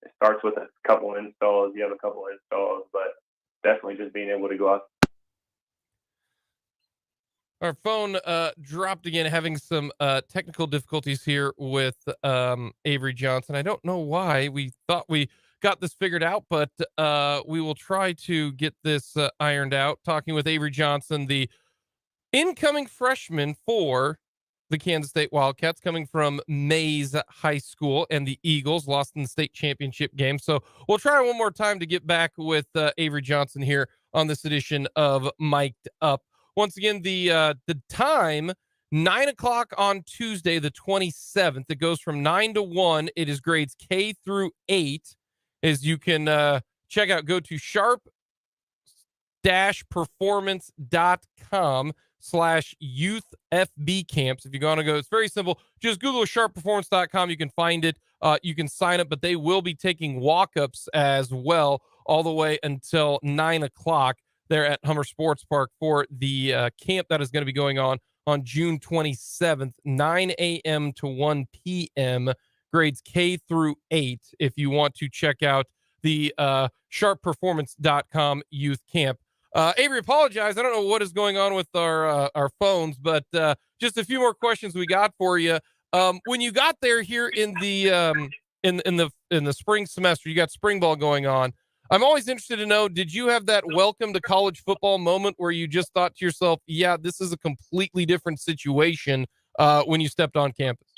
It starts with a couple installs. You have a couple installs, but definitely just being able to go out. Our phone dropped again, having some technical difficulties here with Avery Johnson. I don't know why. We thought we got this figured out, but we will try to get this ironed out. Talking with Avery Johnson, the incoming freshman for the Kansas State Wildcats, coming from Mays High School, and the Eagles lost in the state championship game. So we'll try one more time to get back with Avery Johnson here on this edition of Mic'd Up. Once again, the time, 9 o'clock on Tuesday, the 27th. It goes from 9 to 1. It is grades K through 8. As you can check out, go to sharp-performance.com/youth FB camps. If you're going to go, it's very simple. Just Google sharpperformance.com. You can find it. You can sign up, but they will be taking walk-ups as well all the way until 9 o'clock. There at Hummer Sports Park for the camp that is going to be going on June 27th, 9 a.m. to 1 p.m., grades K through 8, if you want to check out the sharpperformance.com youth camp. Avery, apologize. I don't know what is going on with our phones, but just a few more questions we got for you. When you got there here in the in the spring semester, you got spring ball going on. I'm always interested to know, did you have that welcome to college football moment where you just thought to yourself, yeah, this is a completely different situation when you stepped on campus?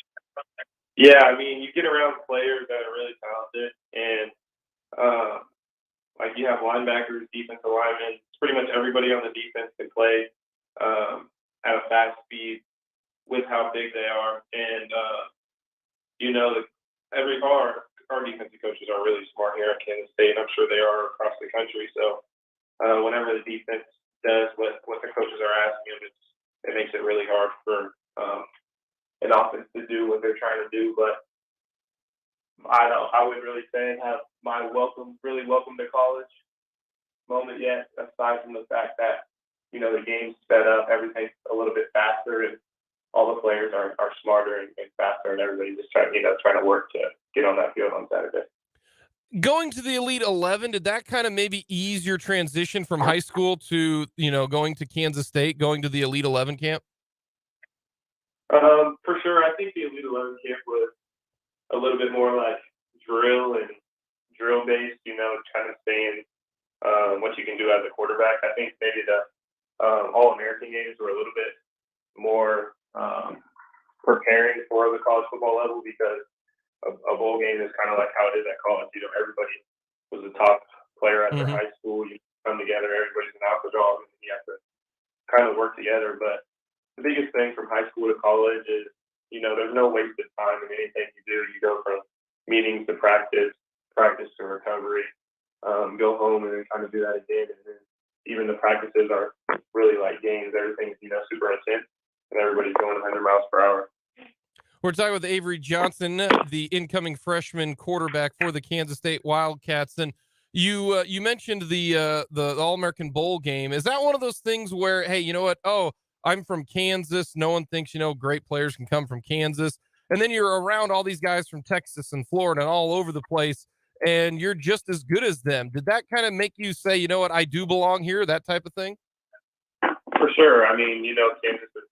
Yeah, I mean, you get around players that are really talented, and like you have linebackers, defensive linemen, pretty much everybody on the defense can play at a fast speed with how big they are. And, our defensive coaches are really smart here at Kansas State. I'm sure they are across the country. So whenever the defense does what the coaches are asking them, it makes it really hard for an offense to do what they're trying to do. But I would really say have my welcome to college moment yet, aside from the fact that, the game's set up, everything's a little bit faster, and all the players are smarter and faster, and everybody's just trying to work to get on that field on Saturday. Going to the Elite 11, did that kind of maybe ease your transition from high school to, going to Kansas State, going to the Elite 11 camp? For sure. I think the Elite 11 camp was a little bit more like drill based, kind of saying what you can do as a quarterback. I think maybe the All-American games were a little bit more preparing for the college football level, because a bowl game is kind of like how it is at college. You know, everybody was a top player at their Mhm. high school. You come together, everybody's an alpha dog, and you have to kind of work together. But the biggest thing from high school to college is, you know, there's no wasted time in anything you do. You go from meetings to practice, practice to recovery, go home and then kind of do that again. And then even the practices are really like games. Everything's, you know, super intense, and everybody's going 100 miles per hour. We're talking with Avery Johnson, the incoming freshman quarterback for the Kansas State Wildcats. And you mentioned the All-American Bowl game. Is that one of those things where, hey, you know what? Oh, I'm from Kansas. No one thinks, you know, great players can come from Kansas. And then you're around all these guys from Texas and Florida and all over the place, and you're just as good as them. Did that kind of make you say, you know what, I do belong here, that type of thing? For sure. I mean, you know, Kansas is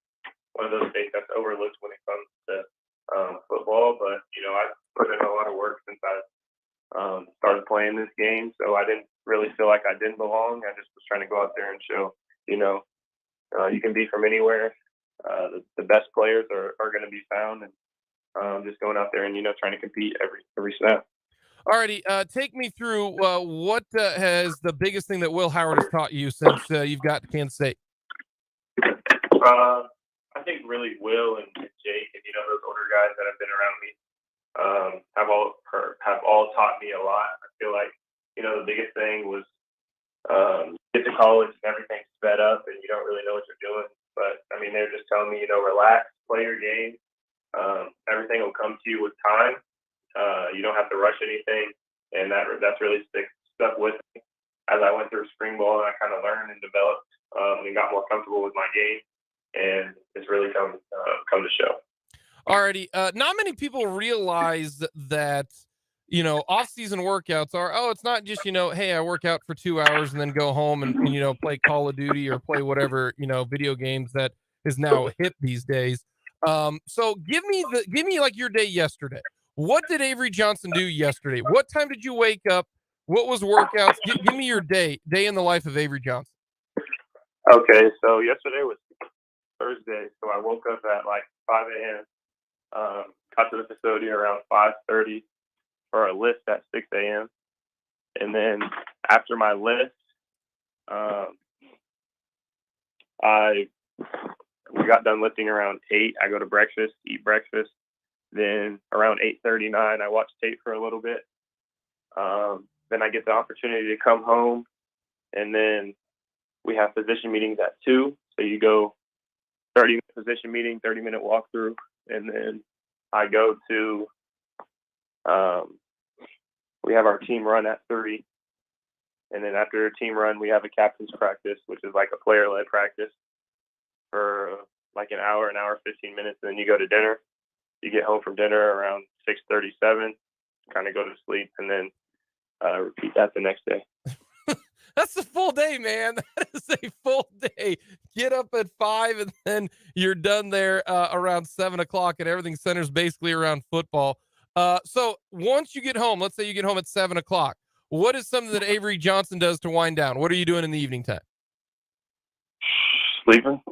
one of those states that's overlooked when it comes to football, but you know, I've put in a lot of work since I started playing this game, so I didn't really feel like I didn't belong. I just was trying to go out there and show, you know, you can be from anywhere. The best players are going to be found, and just going out there and, you know, trying to compete every snap. Alrighty, take me through what has the biggest thing that Will Howard has taught you since you've got to Kansas State? I think really Will and Jake and, you know, those older guys that have been around me have all taught me a lot. I feel like, you know, the biggest thing was get to college and everything's sped up and you don't really know what you're doing. But I mean, they're just telling me, you know, relax, play your game. Everything will come to you with time. You don't have to rush anything, and that's really stuck with me as I went through spring ball, and I kind of learned and developed and got more comfortable with my game, and it's really come to show. Alrighty, not many people realize that, you know, off-season workouts are, oh, it's not just, you know, hey, I work out for 2 hours and then go home and you know, play Call of Duty or play whatever, you know, video games that is now hip these days. So give me like your day yesterday. What did Avery Johnson do yesterday? What time did you wake up? What was workouts? Give me your day in the life of Avery Johnson. Okay, so yesterday was Thursday, so I woke up at like 5 a.m. Got to the facility around 5:30 for a lift at 6 a.m. And then after my lift, we got done lifting around 8. I go to breakfast, eat breakfast. Then around 8:39, I watch tape for a little bit. Then I get the opportunity to come home, and then we have position meetings at 2. So you go 30-minute position meeting, 30-minute walkthrough, and then I go to we have our team run at 3. And then after a team run, we have a captain's practice, which is like a player-led practice for like an hour 15 minutes. And then you go to dinner. You get home from dinner around 6:37, kind of go to sleep, and then repeat that the next day. That's a full day, man. That is a full day. Get up at 5 and then you're done there around 7 o'clock, and everything centers basically around football. So once you get home, let's say you get home at 7 o'clock, what is something that Avery Johnson does to wind down? What are you doing in the evening time? Sleeping.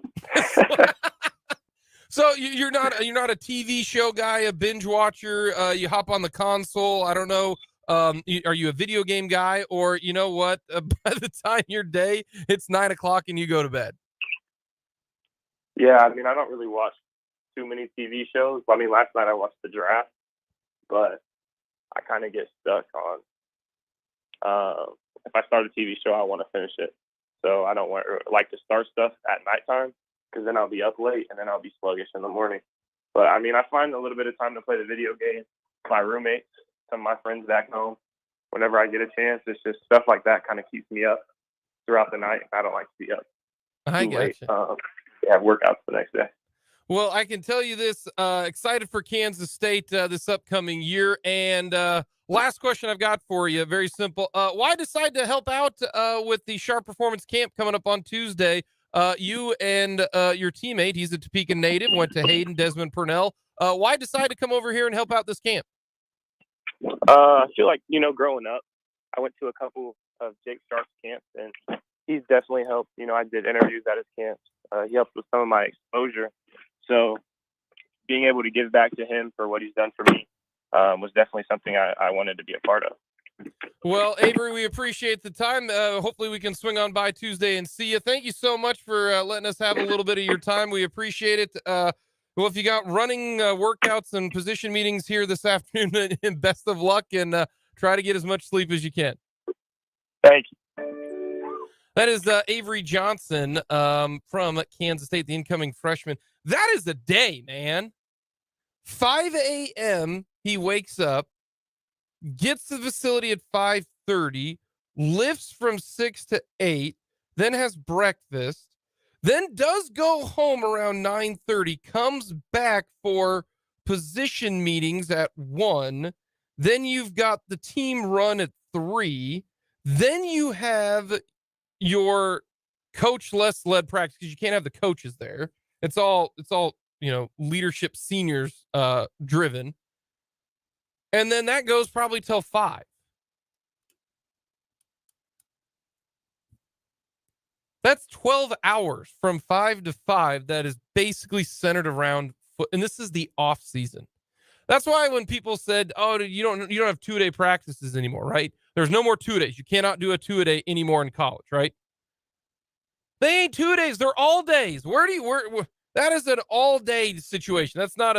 So you're not a TV show guy, a binge watcher. You hop on the console. I don't know. Are you a video game guy, or you know what? By the time your day, it's 9 o'clock and you go to bed. Yeah, I mean, I don't really watch too many TV shows. I mean, last night I watched the draft, but I kind of get stuck on. If I start a TV show, I want to finish it. So I don't like to start stuff at nighttime, because then I'll be up late and then I'll be sluggish in the morning. But I mean, I find a little bit of time to play the video game. My roommates, some of my friends back home, whenever I get a chance, it's just stuff like that kind of keeps me up throughout the night. I don't like to be up I too late. gotcha. Have workouts the next day. Well, I can tell you this, excited for Kansas State this upcoming year. And last question I've got for you, very simple. Why decide to help out with the Sharp Performance Camp coming up on Tuesday? You and your teammate, he's a Topeka native, went to Hayden, Desmond Purnell. Why decide to come over here and help out this camp? I feel like, you know, growing up, I went to a couple of Jake Sharp's camps, and he's definitely helped. You know, I did interviews at his camps. He helped with some of my exposure. So being able to give back to him for what he's done for me was definitely something I wanted to be a part of. Well, Avery, we appreciate the time. Hopefully we can swing on by Tuesday and see you. Thank you so much for letting us have a little bit of your time. We appreciate it. Well, if you got running workouts and position meetings here this afternoon, best of luck, and try to get as much sleep as you can. Thank you. That is Avery Johnson from Kansas State, the incoming freshman. That is a day, man. 5 a.m. he wakes up, gets to the facility at 5:30, lifts from 6 to 8, then has breakfast, then does go home around 9:30, comes back for position meetings at 1, then you've got the team run at 3, then you have your coach led practice because you can't have the coaches there. It's all leadership seniors driven. And then that goes probably till 5. That's 12 hours from 5 to 5 that is basically centered around foot. And this is the off season. That's why when people said, "Oh, you don't have 2-a-day practices anymore," right? There's no more 2-a-days. You cannot do a 2-a-day anymore in college, right? They ain't 2-a-days. They're all days. That is an all day situation. That's not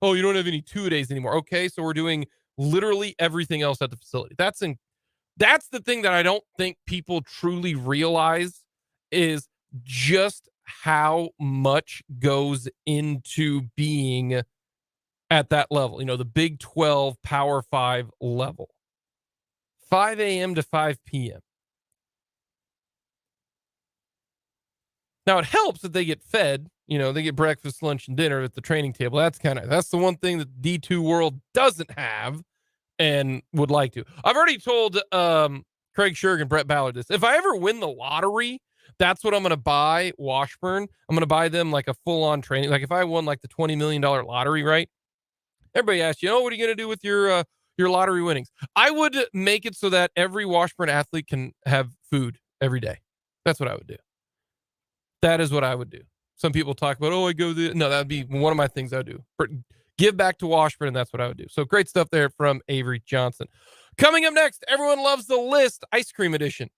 oh, you don't have any 2-a-days anymore. Okay. So we're doing literally everything else at the facility. That's the thing that I don't think people truly realize is just how much goes into being at that level, the Big 12 Power 5 level. 5 a.m. to 5 p.m. Now, it helps that they get fed, they get breakfast, lunch, and dinner at the training table. That's the one thing that D2 world doesn't have and would like to. I've already told Craig Sherg and Brett Ballard this. If I ever win the lottery, that's what I'm going to buy Washburn. I'm going to buy them like a full-on training. Like if I won like the $20 million lottery, right? Everybody asks, what are you going to do with your lottery winnings? I would make it so that every Washburn athlete can have food every day. That's what I would do. That is what I would do. Some people talk about, no, that would be one of my things I would do. Give back to Washburn, and that's what I would do. So great stuff there from Avery Johnson. Coming up next, everyone loves the list, ice cream edition.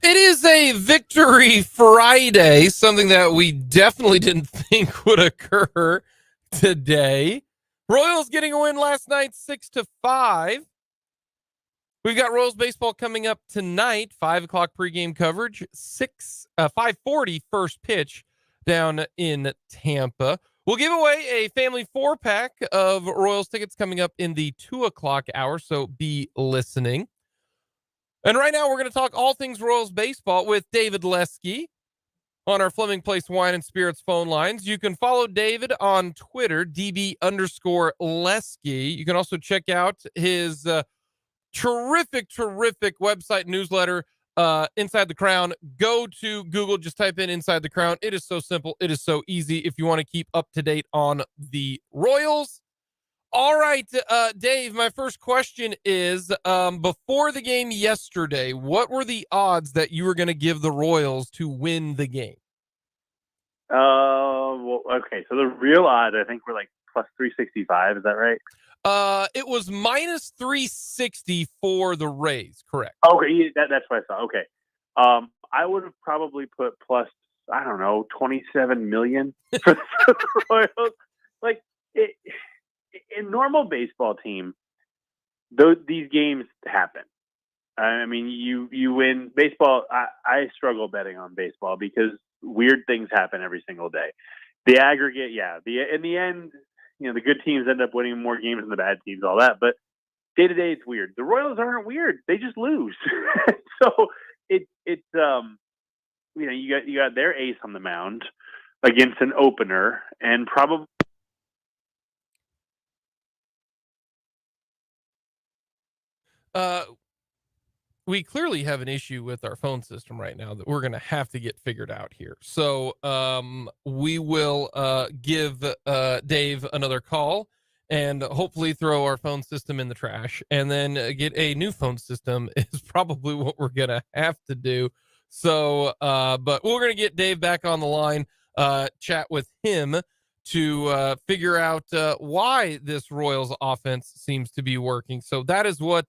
It is a Victory Friday, something that we definitely didn't think would occur today. Royals getting a win last night, 6-5. We've got Royals baseball coming up tonight, 5 o'clock pregame coverage, 5:40 first pitch down in Tampa. We'll give away a family 4-pack of Royals tickets coming up in the 2 o'clock hour, so be listening. And right now, we're going to talk all things Royals baseball with David Lesky on our Fleming Place Wine and Spirits phone lines. You can follow David on Twitter, DB_Lesky. You can also check out his terrific website newsletter, Inside the Crown. Go to Google, just type in Inside the Crown. It is so simple. It is so easy if you want to keep up to date on the Royals. All right, Dave, my first question is, before the game yesterday, what were the odds that you were going to give the Royals to win the game? Well, okay, so the real odds, I think, were like plus 365. Is that right? It was minus 360 for the Rays, correct? Okay, yeah, that's what I saw. Okay. I would have probably put plus, I don't know, 27 million for the Royals. Like, in normal baseball team, these games happen. I mean, you win baseball. I struggle betting on baseball because weird things happen every single day. The aggregate, yeah. In the end, the good teams end up winning more games than the bad teams, all that. But day to day, it's weird. The Royals aren't weird; they just lose. So it's you got their ace on the mound against an opener, and probably. We clearly have an issue with our phone system right now that we're going to have to get figured out here. So we will give Dave another call and hopefully throw our phone system in the trash, and then get a new phone system is probably what we're going to have to do. So, but we're going to get Dave back on the line, chat with him to figure out why this Royals offense seems to be working. So that is what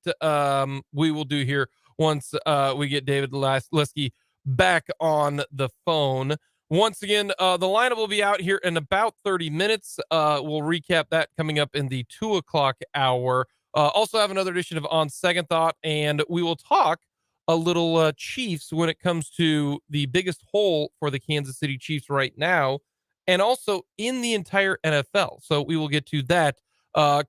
we will do here once we get David Lesky back on the phone. Once again, the lineup will be out here in about 30 minutes. We'll recap that coming up in the 2 o'clock hour. Also have another edition of On Second Thought, and we will talk a little Chiefs when it comes to the biggest hole for the Kansas City Chiefs right now, and also in the entire NFL. So we will get to that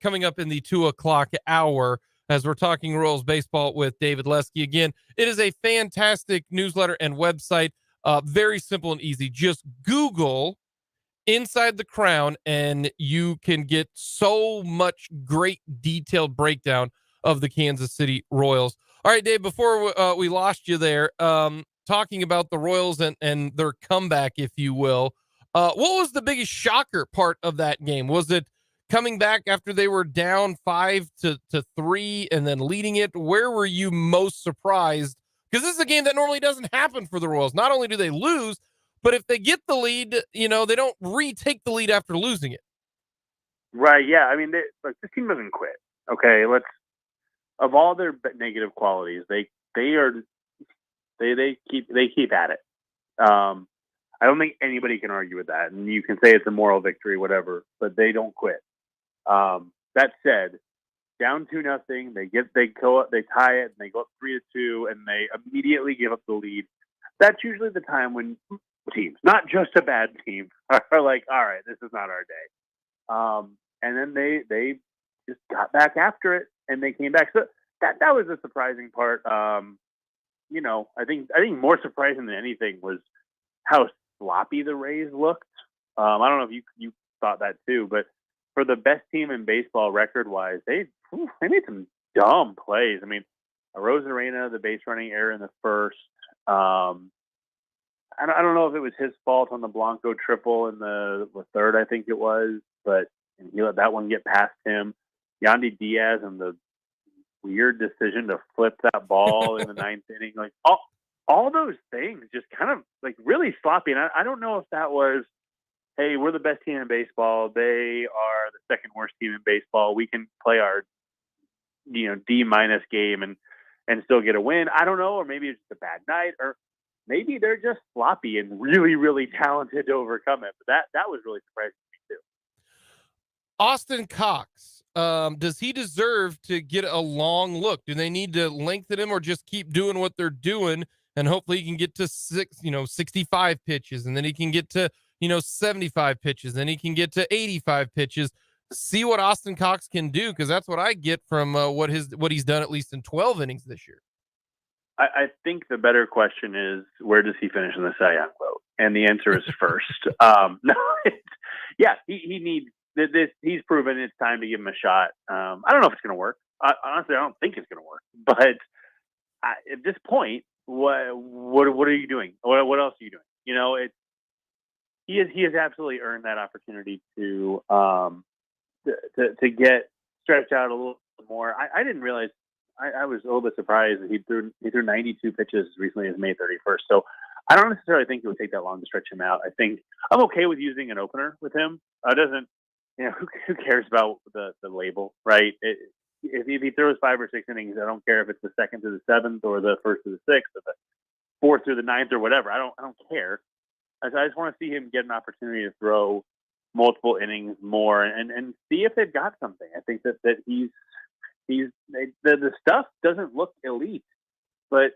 coming up in the 2 o'clock hour as we're talking Royals baseball with David Lesky. Again, it is a fantastic newsletter and website. Very simple and easy. Just Google Inside the Crown and you can get so much great detailed breakdown of the Kansas City Royals. All right, Dave, before we lost you there, talking about the Royals and their comeback, if you will, what was the biggest shocker part of that game? Was it coming back after they were down 5-3 and then leading it? Where were you most surprised? Because this is a game that normally doesn't happen for the Royals. Not only do they lose, but if they get the lead, they don't retake the lead after losing it. Right. Yeah. I mean, this team doesn't quit. Okay. Of all their negative qualities, they keep at it. I don't think anybody can argue with that. And you can say it's a moral victory, whatever, but they don't quit. That said, down 2-0, they tie it, and they go up 3-2, and they immediately give up the lead. That's usually the time when teams, not just a bad team, are like, all right, this is not our day. And then they just got back after it, and they came back. So that was the surprising part. I think more surprising than anything was how sloppy the Rays looked. I don't know if you thought that too, but for the best team in baseball record-wise, they made some dumb plays. I mean, Rosarena, the base running error in the first. I don't know if it was his fault on the Blanco triple in the third, I think it was, but he let that one get past him. Yandy Diaz and the weird decision to flip that ball in the ninth inning, like all those things just kind of like really sloppy. And I don't know if that was, hey, we're the best team in baseball. They are the second worst team in baseball. We can play our, D- game and and still get a win. I don't know, or maybe it's just a bad night, or maybe they're just sloppy and really, really talented to overcome it. But that was really surprising to me too. Austin Cox, does he deserve to get a long look? Do they need to lengthen him or just keep doing what they're doing? And hopefully he can get to 65 pitches, and then he can get to, 75 pitches, then he can get to 85 pitches. See what Austin Cox can do, because that's what I get from what he's done at least in 12 innings this year. I think the better question is, where does he finish in the Cy Young vote? And the answer is first. No, he needs this. He's proven it's time to give him a shot. I don't know if it's going to work. Honestly, I don't think it's going to work. But at this point, what are you doing? What else are you doing? He has absolutely earned that opportunity to get stretched out a little more. I didn't realize. I was a little bit surprised that he threw 92 pitches as recently as May 31st. So I don't necessarily think it would take that long to stretch him out. I think I'm okay with using an opener with him. Who cares about the label, right? If he throws 5 or 6 innings, I don't care if it's the 2nd to the 7th or the 1st to the 6th or the 4th through the 9th or whatever. I don't care. I just want to see him get an opportunity to throw multiple innings more and see if they've got something. I think that the stuff doesn't look elite, but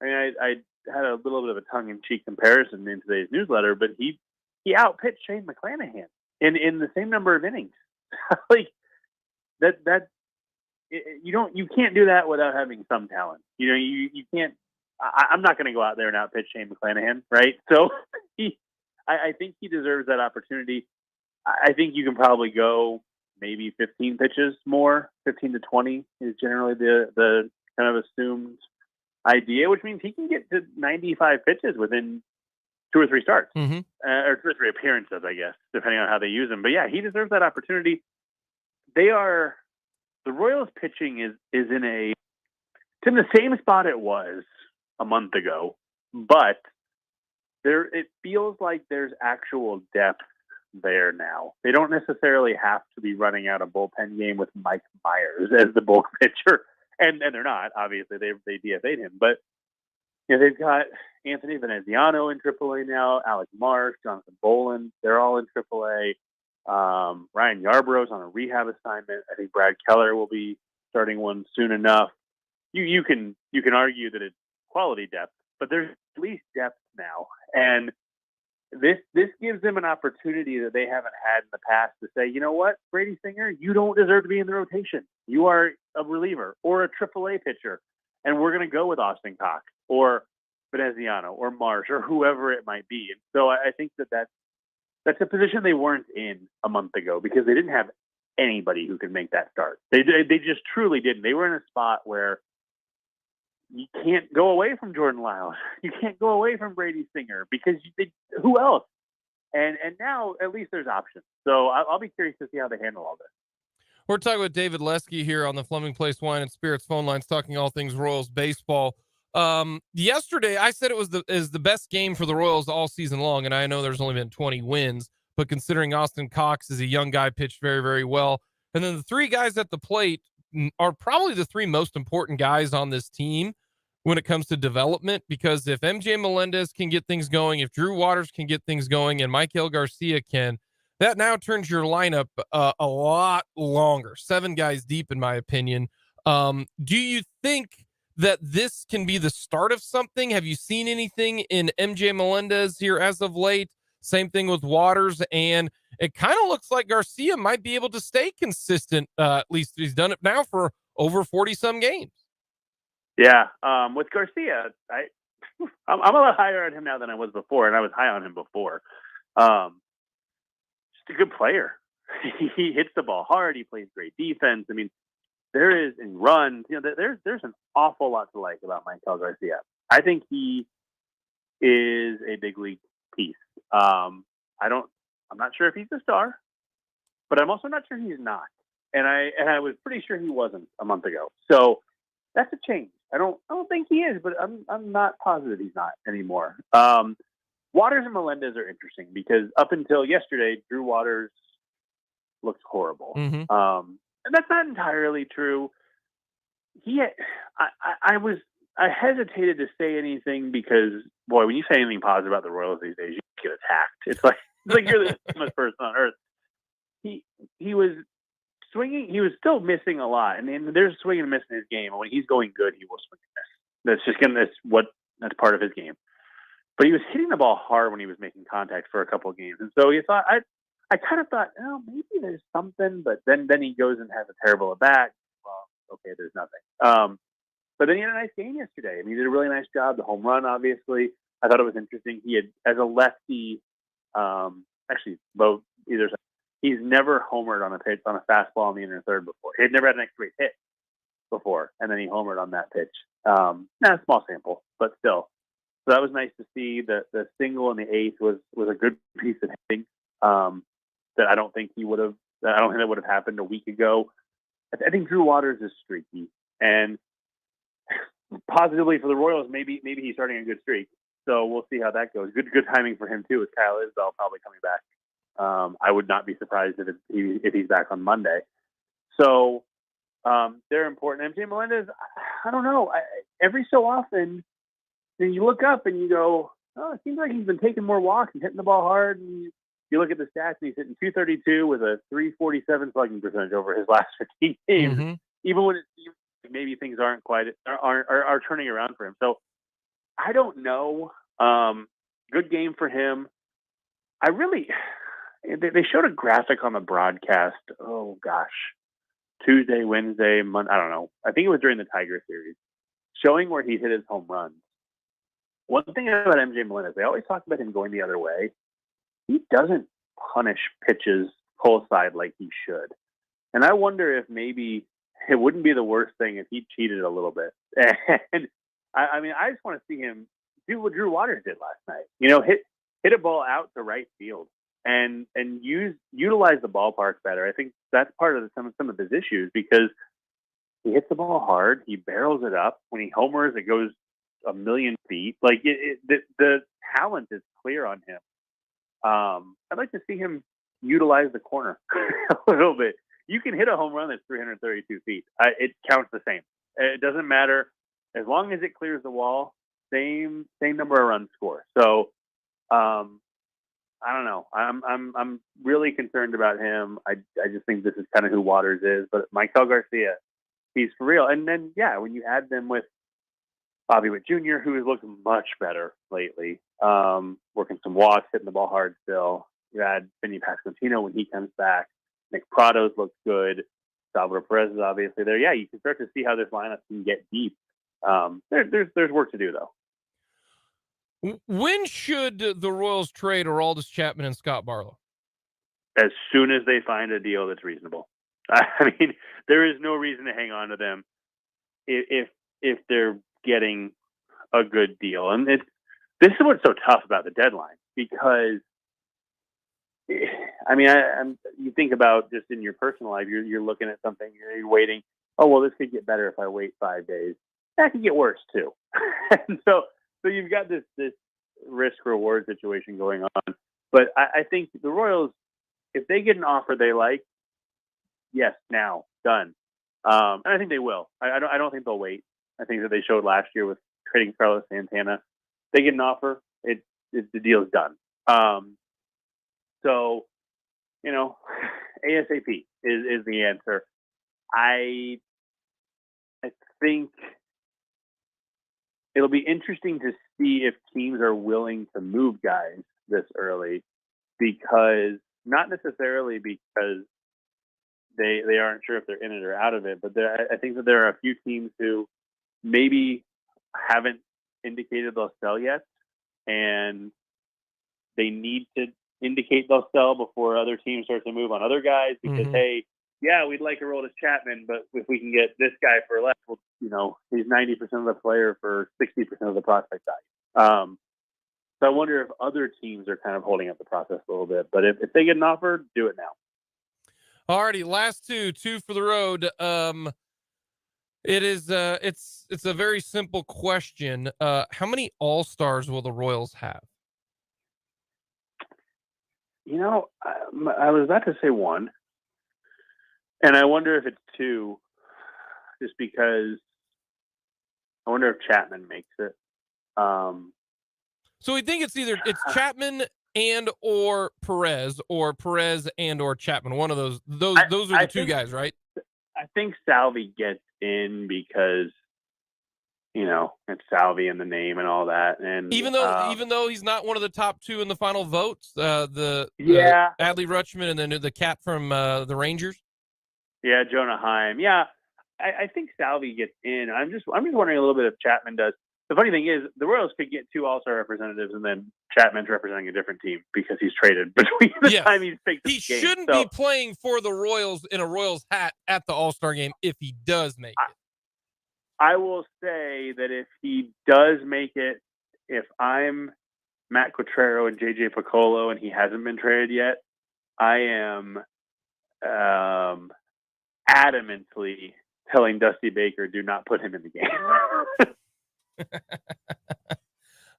I mean, I had a little bit of a tongue-in-cheek comparison in today's newsletter, but he outpitched Shane McClanahan in the same number of innings. Like you can't do that without having some talent. You can't. I'm not going to go out there and outpitch Shane McClanahan, right? So I think he deserves that opportunity. I think you can probably go maybe 15 pitches more. 15 to 20 is generally the kind of assumed idea, which means he can get to 95 pitches within 2 or 3 starts, or 2 or 3 appearances, I guess, depending on how they use him. But yeah, he deserves that opportunity. The Royals pitching is in the same spot it was a month ago, but it feels like there's actual depth there now. They don't necessarily have to be running out a bullpen game with Mike Myers as the bulk pitcher, and they're not. Obviously, they DFA'd him, but they've got Anthony Veneziano in AAA now, Alec Marsh, Jonathan Bolin. They're all in AAA. Ryan Yarborough's on a rehab assignment. I think Brad Keller will be starting one soon enough. You can argue that it's quality depth, but there's at least depth now, and this gives them an opportunity that they haven't had in the past to say, you know what, Brady Singer, you don't deserve to be in the rotation. You are a reliever or a AAA pitcher, and we're going to go with Austin Cox or Veneziano or Marsh or whoever it might be. And so I think that's a position they weren't in a month ago because they didn't have anybody who could make that start. They just truly didn't. They were in a spot where you can't go away from Jordan Lyles. You can't go away from Brady Singer because who else? And now at least there's options. So I'll be curious to see how they handle all this. We're talking with David Lesky here on the Fleming Place Wine and Spirits phone lines, talking all things Royals baseball. Yesterday I said it was the best game for the Royals all season long, and I know there's only been 20 wins, but considering Austin Cox is a young guy, pitched very, very well, and then the 3 guys at the plate are probably the 3 most important guys on this team when it comes to development, because if MJ Melendez can get things going, if Drew Waters can get things going, and Michael Garcia can, that now turns your lineup a lot longer, 7 guys deep, in my opinion. Do you think that this can be the start of something? Have you seen anything in MJ Melendez here as of late? Same thing with Waters, and it kind of looks like Garcia might be able to stay consistent. At least he's done it now for over 40-some games. Yeah, with Garcia, I'm a lot higher on him now than I was before, and I was high on him before. Just a good player. He hits the ball hard. He plays great defense. I mean, there is in runs. There's an awful lot to like about Michael Garcia. I think he is a big league piece. I'm not sure if he's a star, but I'm also not sure he's not. And I was pretty sure he wasn't a month ago. So that's a change. I don't think he is, but I'm not positive he's not anymore. Waters and Melendez are interesting because up until yesterday, Drew Waters looked horrible. And that's not entirely true. I hesitated to say anything because, boy, when you say anything positive about the Royals these days, you get attacked. It's like you're the dumbest person on earth. He was swinging. He was still missing a lot, and there's swinging and missing his game. And when he's going good, he will swing and miss. That's part of his game. But he was hitting the ball hard when he was making contact for a couple of games, and so he thought I kind of thought, oh, maybe there's something, but then he goes and has a terrible at bat. Well, okay, there's nothing. But then he had a nice game yesterday. I mean, he did a really nice job. The home run, obviously, I thought it was interesting. He had, as a lefty, actually both either side, he's never homered on a pitch on a fastball in the inner third before. He had never had an extra base hit before, and then he homered on that pitch. Not a small sample, but still. So that was nice to see. The single in the eighth was a good piece of hitting that I don't think would have happened a week ago. I think Drew Waters is streaky, and positively for the Royals, maybe he's starting a good streak. So we'll see how that goes. Good timing for him too, with Kyle Isbell probably coming back. I would not be surprised if he's back on Monday. So they're important. MJ Melendez, I don't know. Every so often, you look up and you go, oh, it seems like he's been taking more walks and hitting the ball hard. And you look at the stats, and he's hitting .232 with a .347 slugging percentage over his last 15 games. Mm-hmm. Even when it seems like maybe things aren't turning around for him. So I don't know. Good game for him. They showed a graphic on the broadcast. Oh gosh, Tuesday, Wednesday, Monday. I don't know. I think it was during the Tiger series, showing where he hit his home runs. One thing about MJ Melendez, they always talk about him going the other way. He doesn't punish pitches pull side like he should. And I wonder if maybe it wouldn't be the worst thing if he cheated a little bit. And I mean, I just want to see him do what Drew Waters did last night. Hit a ball out to right field and utilize the ballpark better. I think that's part of some of his issues, because he hits the ball hard, he barrels it up. When he homers, it goes a million feet. Like the talent is clear on him. I'd like to see him utilize the corner a little bit. You can hit a home run that's 332 feet. It counts the same. It doesn't matter as long as it clears the wall. Same number of runs score. So I don't know. I'm really concerned about him. I just think this is kind of who Waters is. But Michael Garcia, he's for real. And then when you add them with Bobby Witt Jr., who has looked much better lately, working some walks, hitting the ball hard still. You add Vinny Pasquantino when he comes back. Nick Prados looks good. Salvador Perez is obviously there. Yeah, you can start to see how this lineup can get deep. There's work to do, though. When should the Royals trade Aroldis Chapman and Scott Barlow? As soon as they find a deal that's reasonable. I mean, there is no reason to hang on to them if they're getting a good deal. And this is what's so tough about the deadline, because I mean, you think about just in your personal life, you're looking at something, you're waiting. Oh, well, this could get better if I wait 5 days. That could get worse too. And so you've got this risk reward situation going on. But I think the Royals, if they get an offer they like, yes, now done. And I think they will. I don't think they'll wait. I think that they showed last year with trading Carlos Santana. They get an offer, the deal's done. So, ASAP is the answer. I think it'll be interesting to see if teams are willing to move guys this early, because not necessarily because they aren't sure if they're in it or out of it, but I think that there are a few teams who maybe haven't indicated they'll sell yet, and they need to indicate they'll sell before other teams start to move on other guys, because hey, yeah, we'd like Aroldis Chapman, but if we can get this guy for less, well, he's 90% of the player for 60% of the prospect value. So I wonder if other teams are kind of holding up the process a little bit. But if they get an offer, do it now. Alrighty, last two for the road. It is it's a very simple question. How many All-Stars will the Royals have? I was about to say one, and I wonder if it's two, just because I wonder if Chapman makes it. So we think it's Chapman and or Perez and or Chapman. One of those. Those are the two guys, right? I think Salvi gets in because it's Salvi in the name and all that. And even though he's not one of the top two in the final votes, Adley Rutschman and then the cat from the Rangers. Yeah, Jonah Heim. Yeah, I think Salvi gets in. I'm just wondering a little bit if Chapman does. The funny thing is, the Royals could get 2 All-Star representatives, and then Chapman's representing a different team because he's traded between the time he's picked up the game. He shouldn't be playing for the Royals in a Royals hat at the All-Star game if he does make it. I will say that if he does make it, if I'm Matt Quatraro and JJ Piccolo and he hasn't been traded yet, I am adamantly telling Dusty Baker, do not put him in the game.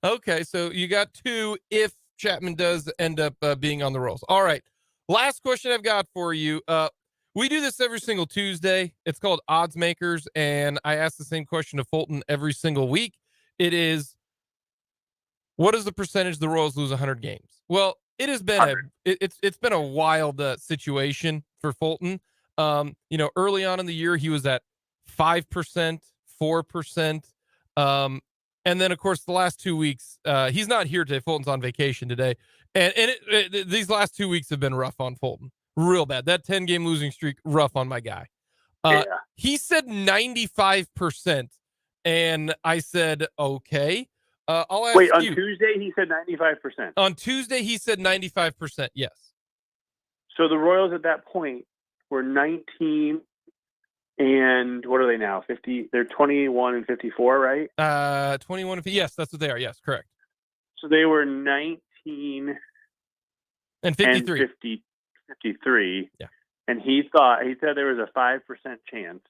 Okay, so you got 2 if Chapman does end up being on the Royals. All right, last question I've got for you. We do this every single Tuesday. It's called Odds Makers, and I ask the same question to Fulton every single week. It is, what is the percentage the Royals lose 100 games? Well, it has been it's been a wild situation for Fulton. Early on in the year, he was at 5%, 4%. And then, of course, the last 2 weeks, he's not here today. Fulton's on vacation today. And these last 2 weeks have been rough on Fulton. Real bad. That 10-game losing streak, rough on my guy. He said 95%. And I said, okay. I'll ask Wait, on you. Tuesday, he said 95%. On Tuesday, he said 95%. Yes. So the Royals at that point were 19 and what are they now? 50. They're 21 and 54, right? 21 and 50. Yes, that's what they are. Yes, correct. So they were 19 and 53. 53. Yeah. And he said there was a 5% chance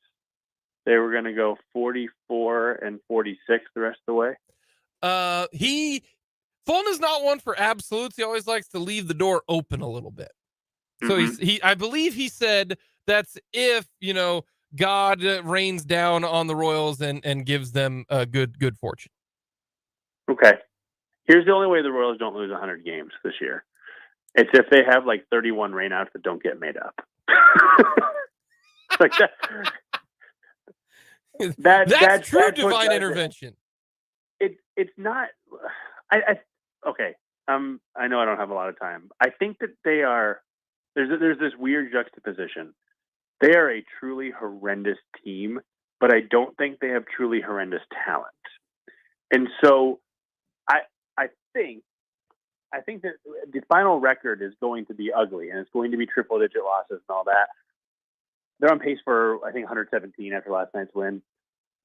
they were going to go 44 and 46 the rest of the way. Fulton is not one for absolutes. He always likes to leave the door open a little bit. So I believe he said that's if, God rains down on the Royals and gives them a good fortune. Okay. Here's the only way the Royals don't lose 100 games this year. It's if they have like 31 rainouts that don't get made up. Like that's true divine intervention. It's not. Okay. I know I don't have a lot of time. I think that they are. There's this weird juxtaposition. They are a truly horrendous team, but I don't think they have truly horrendous talent. And so, I think that the final record is going to be ugly, and it's going to be triple-digit losses and all that. They're on pace for, I think, 117 after last night's win.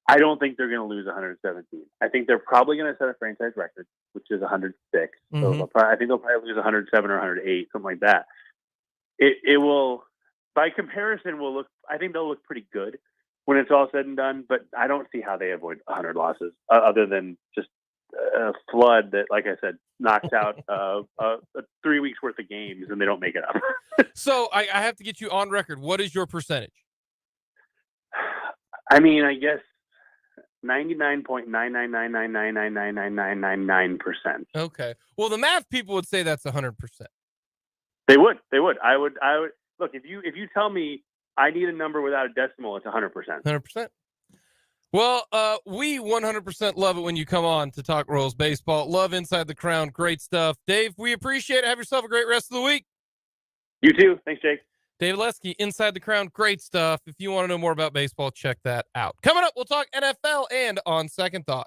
I don't think they're going to lose 117. I think they're probably going to set a franchise record, which is 106. So I think they'll probably lose 107 or 108, something like that. It will, by comparison, I think they'll look pretty good when it's all said and done, but I don't see how they avoid 100 losses other than just a flood that, like I said, knocks out 3 weeks worth of games and they don't make it up. So I have to get you on record. What is your percentage? I mean, I guess 99.999999999%. Okay. Well, the math people would say that's 100%. They would. I would look, if you tell me I need a number without a decimal, it's 100%. 100%. Well, we 100% love it when you come on to talk Royals baseball. Love Inside the Crown. Great stuff. Dave, we appreciate it. Have yourself a great rest of the week. You too. Thanks, Jake. Dave Lesky, Inside the Crown. Great stuff. If you want to know more about baseball, check that out. Coming up, we'll talk NFL and On Second Thought.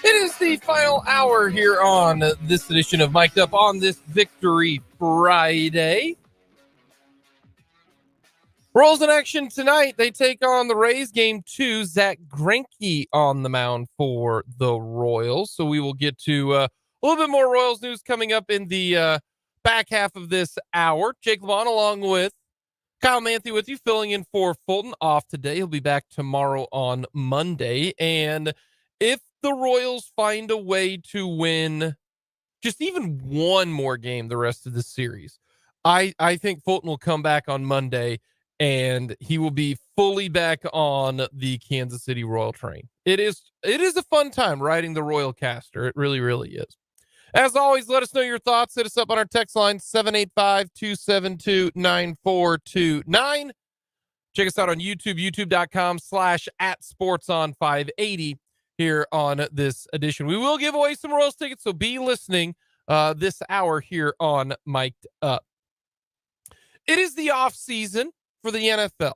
It is the final hour here on this edition of Mic'd Up on this Victory Friday. Royals in action tonight. They take on the Rays. Game 2, Zach Greinke on the mound for the Royals. So we will get to a little bit more Royals news coming up in the back half of this hour. Jake LeBon along with Kyle Manthe with you, filling in for Fulton, off today. He'll be back tomorrow on Monday. And if the Royals find a way to win just even one more game the rest of the series, I think Fulton will come back on Monday and he will be fully back on the Kansas City Royal train. It is a fun time riding the Royal Caster. It really, really is. As always, let us know your thoughts. Hit us up on our text line, 785-272-9429. Check us out on YouTube, youtube.com/@sportson580 here on this edition. We will give away some Royals tickets, so be listening this hour here on Mic'd Up. It is the off season for the NFL,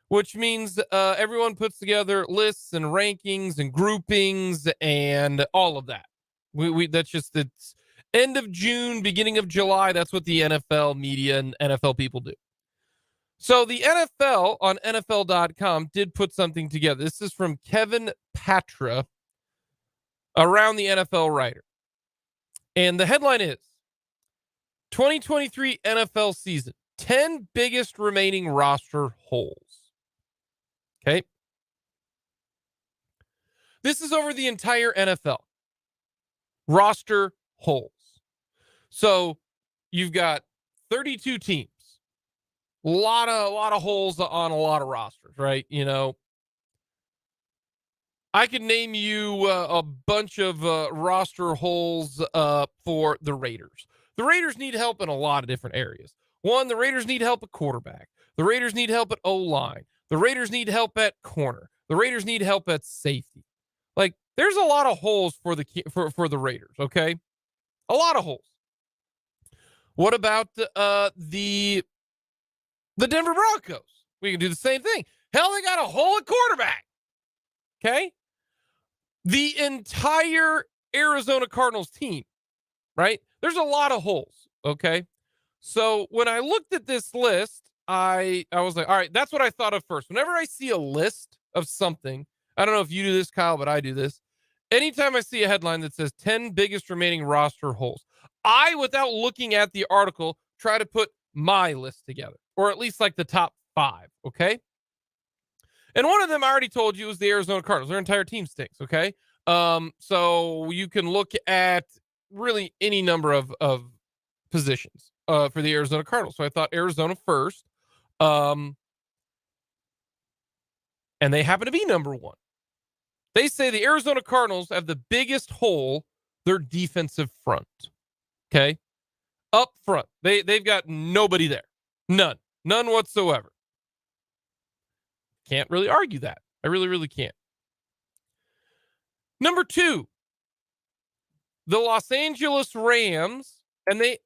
which means everyone puts together lists and rankings and groupings and all of that. That's just, it's end of June, beginning of July. That's what the NFL media and NFL people do. So the NFL on NFL.com did put something together. This is from Kevin Patra, Around the NFL writer. And the headline is 2023 NFL season, 10 biggest remaining roster holes. Okay. This is over the entire NFL. Roster holes. So you've got 32 teams. A lot of holes on a lot of rosters, right? You know, I could name you a bunch of roster holes for the Raiders. The Raiders need help in a lot of different areas. One, the Raiders need help at quarterback. The Raiders need help at O-line. The Raiders need help at corner. The Raiders need help at safety. Like, there's a lot of holes for the Raiders, okay? A lot of holes. What about the Denver Broncos? We can do the same thing. Hell, they got a hole at quarterback. Okay? The entire Arizona Cardinals team, right? There's a lot of holes, okay? So when I looked at this list, I was like, all right, that's what I thought of first. Whenever I see a list of something, I don't know if you do this, Kyle, but I do this. Anytime I see a headline that says 10 biggest remaining roster holes, I, without looking at the article, try to put my list together, or at least like the top 5, okay? And one of them I already told you is the Arizona Cardinals. Their entire team stinks, okay? So you can look at really any number of positions for the Arizona Cardinals. So I thought Arizona first, and they happen to be number 1. They say the Arizona Cardinals have the biggest hole, their defensive front. Okay? Up front. They've got nobody there. None whatsoever. Can't really argue that. I really, really can't. Number 2, the Los Angeles Rams, and they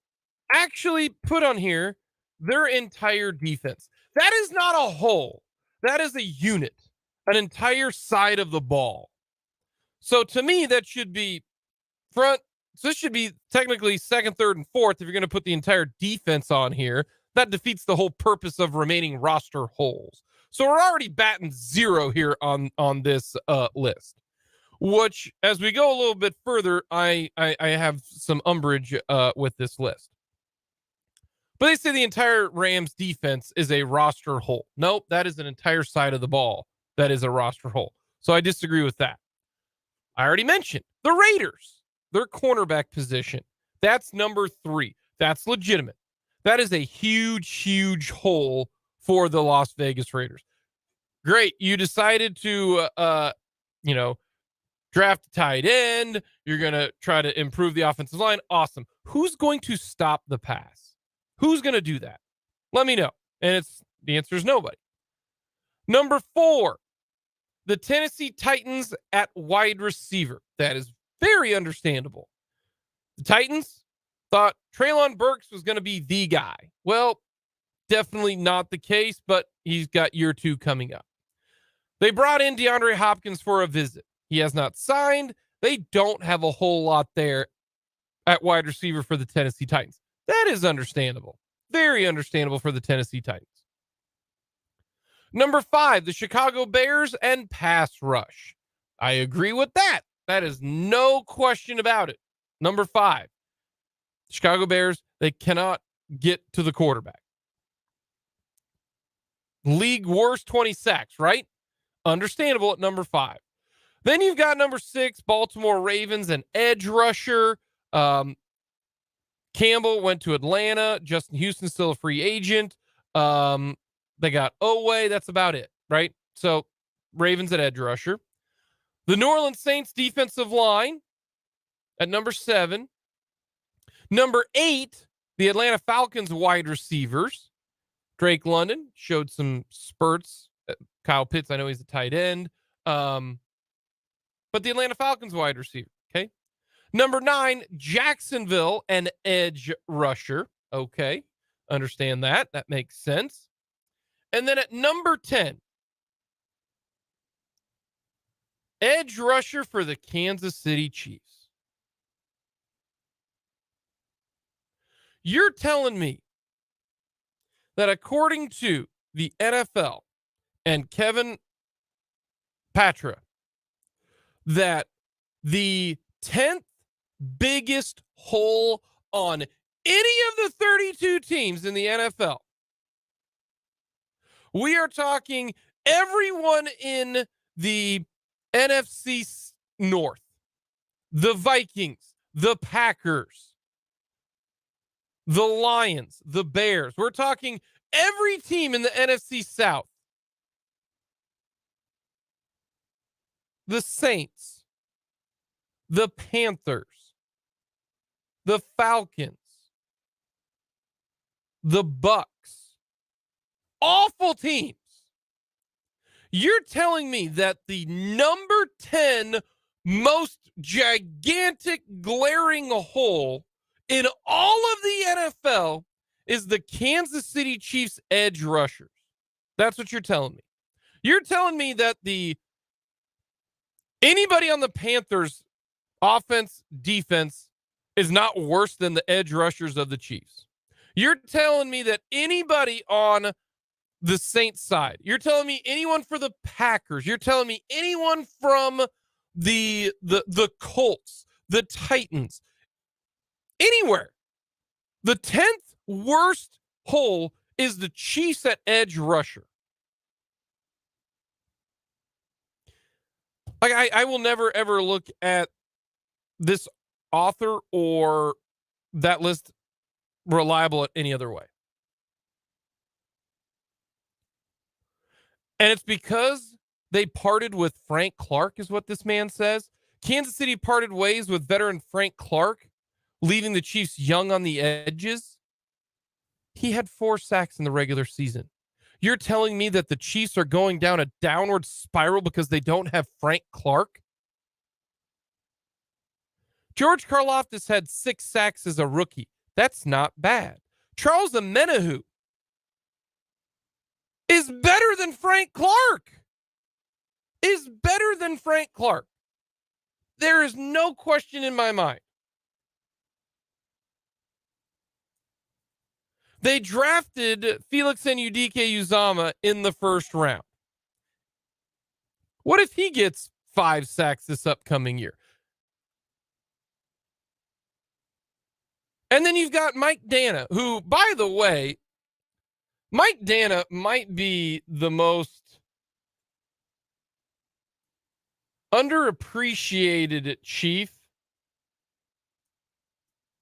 actually put on here their entire defense. That is not a hole. That is a unit. An entire side of the ball. So to me, that should be front. So this should be technically second, third, and fourth if you're going to put the entire defense on here. That defeats the whole purpose of remaining roster holes. So we're already batting 0 here on this list. Which, as we go a little bit further, I have some umbrage with this list. But they say the entire Rams defense is a roster hole. Nope, that is an entire side of the ball. That is a roster hole. So I disagree with that. I already mentioned the Raiders, their cornerback position. That's number 3. That's legitimate. That is a huge, huge hole for the Las Vegas Raiders. Great. You decided to, draft a tight end. You're going to try to improve the offensive line. Awesome. Who's going to stop the pass? Who's going to do that? Let me know. And the answer is nobody. Number 4, the Tennessee Titans at wide receiver. That is very understandable. The Titans thought Treylon Burks was going to be the guy. Well, definitely not the case, but he's got year 2 coming up. They brought in DeAndre Hopkins for a visit. He has not signed. They don't have a whole lot there at wide receiver for the Tennessee Titans. That is understandable. Very understandable for the Tennessee Titans. Number 5, the Chicago Bears and pass rush. I agree with that. That is no question about it. Number 5, Chicago Bears, they cannot get to the quarterback. League worst 20 sacks, right? Understandable at number 5. Then you've got number 6, Baltimore Ravens, and edge rusher. Campbell went to Atlanta. Justin Houston's still a free agent. They got Oweh. That's about it, right? So Ravens at edge rusher. The New Orleans Saints defensive line at number 7. Number 8, the Atlanta Falcons wide receivers. Drake London showed some spurts. Kyle Pitts, I know he's a tight end. But the Atlanta Falcons wide receiver, okay? Number 9, Jacksonville, an edge rusher. Okay, understand that. That makes sense. And then at number 10, edge rusher for the Kansas City Chiefs. You're telling me that according to the NFL and Kevin Patra, that the 10th biggest hole on any of the 32 teams in the NFL, we are talking everyone in the NFC North, the Vikings, the Packers, the Lions, the Bears. We're talking every team in the NFC South. The Saints, the Panthers, the Falcons, the Bucks. Awful teams. You're telling me that the number 10 most gigantic glaring hole in all of the NFL is the Kansas City Chiefs edge rushers. That's what you're telling me. You're telling me that anybody on the Panthers offense, defense is not worse than the edge rushers of the Chiefs. You're telling me that anybody on the Saints side, you're telling me anyone for the Packers, you're telling me anyone from the Colts, the Titans, anywhere, the 10th worst hole is the Chiefs at edge rusher. Like I will never ever look at this author or that list reliable at any other way. And it's because they parted with Frank Clark, is what this man says. Kansas City parted ways with veteran Frank Clark, leaving the Chiefs young on the edges. He had 4 sacks in the regular season. You're telling me that the Chiefs are going down a downward spiral because they don't have Frank Clark? George Karlaftis had 6 sacks as a rookie. That's not bad. Charles Omenihu is better than Frank Clark. Is better than Frank Clark. There is no question in my mind. They drafted Felix Anudike-Uzomah in the first round. What if he gets 5 sacks this upcoming year? And then you've got Mike Dana, who, by the way, Mike Dana might be the most underappreciated Chief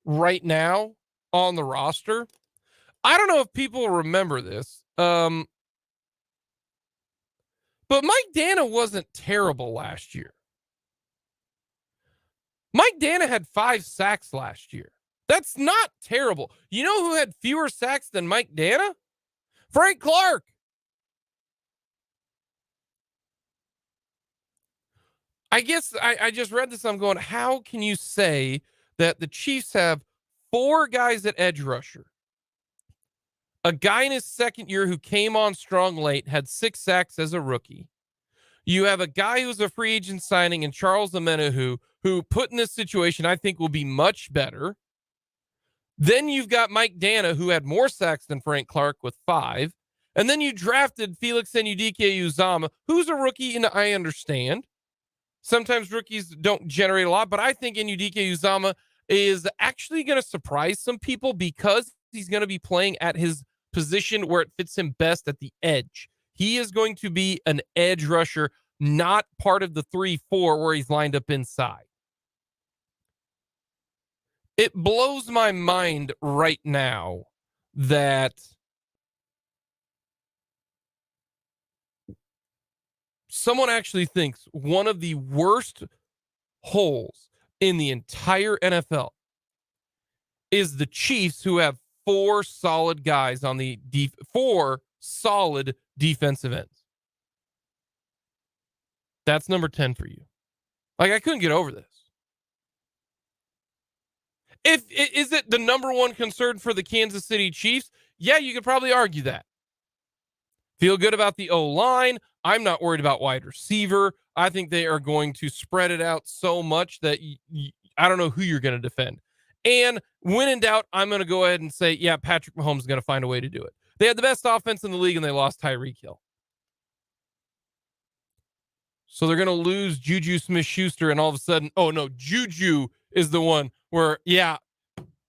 right now on the roster. I don't know if people remember this, but Mike Dana wasn't terrible last year. Mike Dana had 5 sacks last year. That's not terrible. You know who had fewer sacks than Mike Dana? Frank Clark. I guess I just read this. I'm going, how can you say that the Chiefs have 4 guys at edge rusher? A guy in his second year who came on strong late, had 6 sacks as a rookie. You have a guy who's a free agent signing in Charles Omenihu, who put in this situation I think will be much better. Then you've got Mike Dana, who had more sacks than Frank Clark with 5. And then you drafted Felix Enudike-Uzama, who's a rookie, and I understand. Sometimes rookies don't generate a lot, but I think Enudike-Uzama is actually going to surprise some people because he's going to be playing at his position where it fits him best at the edge. He is going to be an edge rusher, not part of the 3-4 where he's lined up inside. It blows my mind right now that someone actually thinks one of the worst holes in the entire NFL is the Chiefs, who have 4 solid guys on the 4 solid defensive ends. That's number 10 for you. Like, I couldn't get over this. Is it the number one concern for the Kansas City Chiefs? Yeah, you could probably argue that. Feel good about the O-line. I'm not worried about wide receiver. I think they are going to spread it out so much that I don't know who you're going to defend. And when in doubt, I'm going to go ahead and say, yeah, Patrick Mahomes is going to find a way to do it. They had the best offense in the league, and they lost Tyreek Hill. So they're going to lose Juju Smith-Schuster, and all of a sudden, oh, no, Juju is the one where, yeah,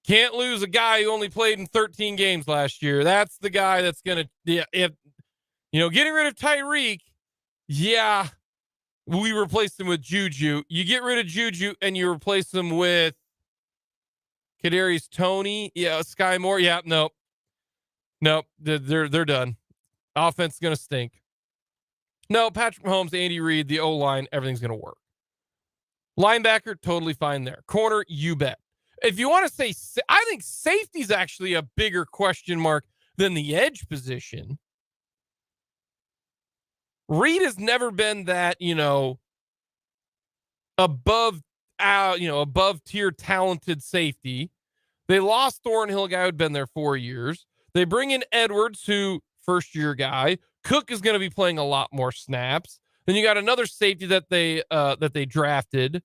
can't lose a guy who only played in 13 games last year. That's the guy that's going to, yeah, if, getting rid of Tyreek, yeah, we replaced him with Juju. You get rid of Juju, and you replace him with Kadarius Toney, yeah, Sky Moore, yeah, nope, they're done. Offense is going to stink. No, Patrick Mahomes, Andy Reid, the O-line, everything's going to work. Linebacker, totally fine there. Corner, you bet. If you want to say, I think safety's actually a bigger question mark than the edge position. Reid has never been that, above tier talented safety. They lost Thornhill, a guy who'd been there 4 years. They bring in Edwards, who first year guy. Cook is going to be playing a lot more snaps. Then you got another safety that they drafted.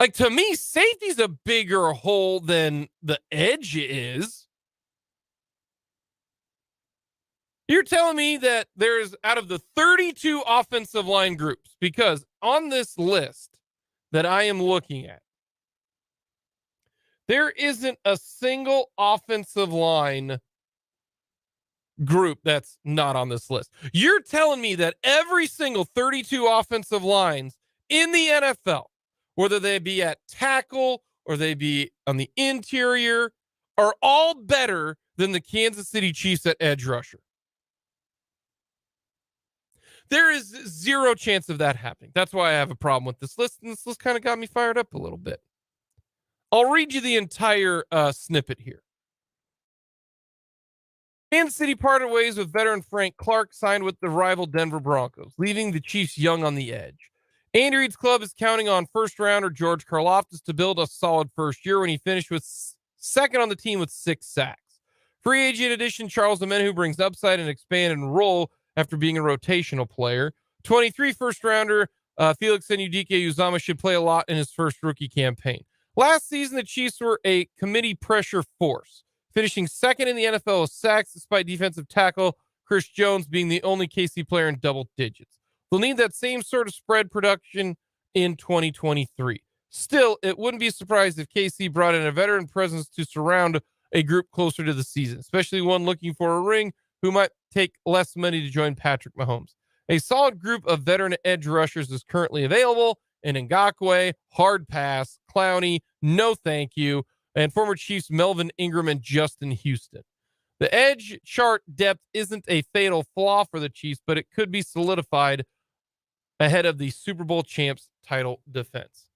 Like, to me, safety's a bigger hole than the edge is. You're telling me that there's, out of the 32 offensive line groups, because on this list that I am looking at, there isn't a single offensive line group that's not on this list. You're telling me that every single 32 offensive lines in the NFL, whether they be at tackle or they be on the interior, are all better than the Kansas City Chiefs at edge rusher. There is zero chance of that happening. That's why I have a problem with this list, and this list kind of got me fired up a little bit. I'll read you the entire snippet here. Kansas City parted ways with veteran Frank Clark, signed with the rival Denver Broncos, leaving the Chiefs young on the edge. Andy Reid's club is counting on first-rounder George Karlaftis to build a solid first year when he finished with second on the team with 6 sacks. Free agent addition Charles Omenihu brings upside and expanded role after being a rotational player. 23 first-rounder Felix Enudike-Uzama should play a lot in his first rookie campaign. Last season, the Chiefs were a committee pressure force, finishing second in the NFL with sacks despite defensive tackle Chris Jones being the only KC player in double digits. They'll need that same sort of spread production in 2023. Still, it wouldn't be surprised if KC brought in a veteran presence to surround a group closer to the season, especially one looking for a ring who might take less money to join Patrick Mahomes. A solid group of veteran edge rushers is currently available in Ngakoue, hard pass, Clowney, no thank you, and former Chiefs Melvin Ingram and Justin Houston. The edge chart depth isn't a fatal flaw for the Chiefs, but it could be solidified ahead of the Super Bowl champs title defense.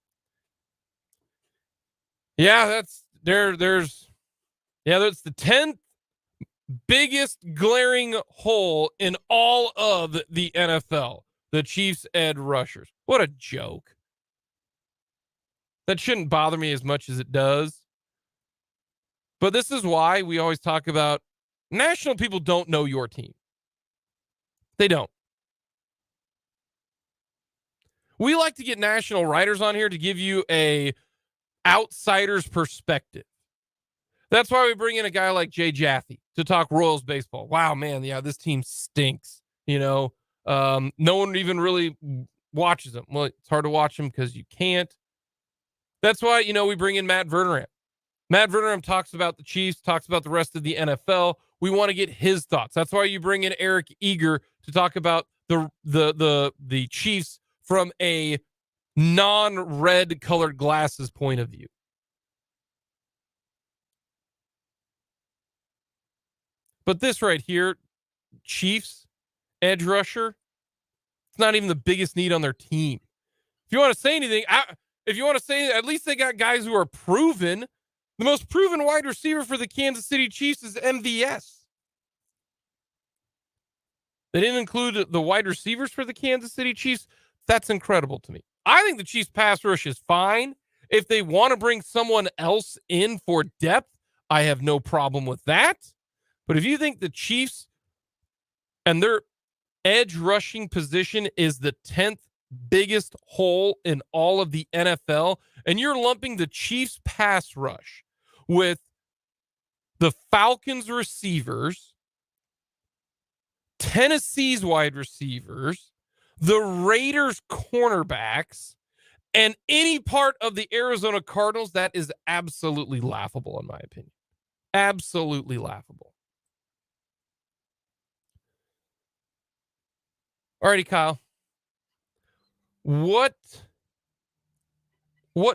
Yeah, that's there's the 10th biggest glaring hole in all of the NFL. The Chiefs edge rushers. What a joke. That shouldn't bother me as much as it does. But this is why we always talk about national people don't know your team. They don't. We like to get national writers on here to give you a outsider's perspective. That's why we bring in a guy like Jay Jaffe to talk Royals baseball. Wow, man, yeah, this team stinks. No one even really watches them. Well, it's hard to watch them because you can't. That's why, we bring in Matt Verderam. Matt Verderam talks about the Chiefs, talks about the rest of the NFL. We want to get his thoughts. That's why you bring in Eric Eager to talk about the Chiefs from a non-red colored glasses point of view. But this right here, Chiefs, edge rusher, it's not even the biggest need on their team. If you want to say anything, at least they got guys who are proven. The most proven wide receiver for the Kansas City Chiefs is MVS. They didn't include the wide receivers for the Kansas City Chiefs. That's incredible to me. I think the Chiefs pass rush is fine. If they want to bring someone else in for depth, I have no problem with that. But if you think the Chiefs and their edge rushing position is the 10th biggest hole in all of the NFL, and you're lumping the Chiefs pass rush with the Falcons receivers, Tennessee's wide receivers, the Raiders cornerbacks, and any part of the Arizona Cardinals, that is absolutely laughable in my opinion. Absolutely laughable. Alrighty, Kyle. What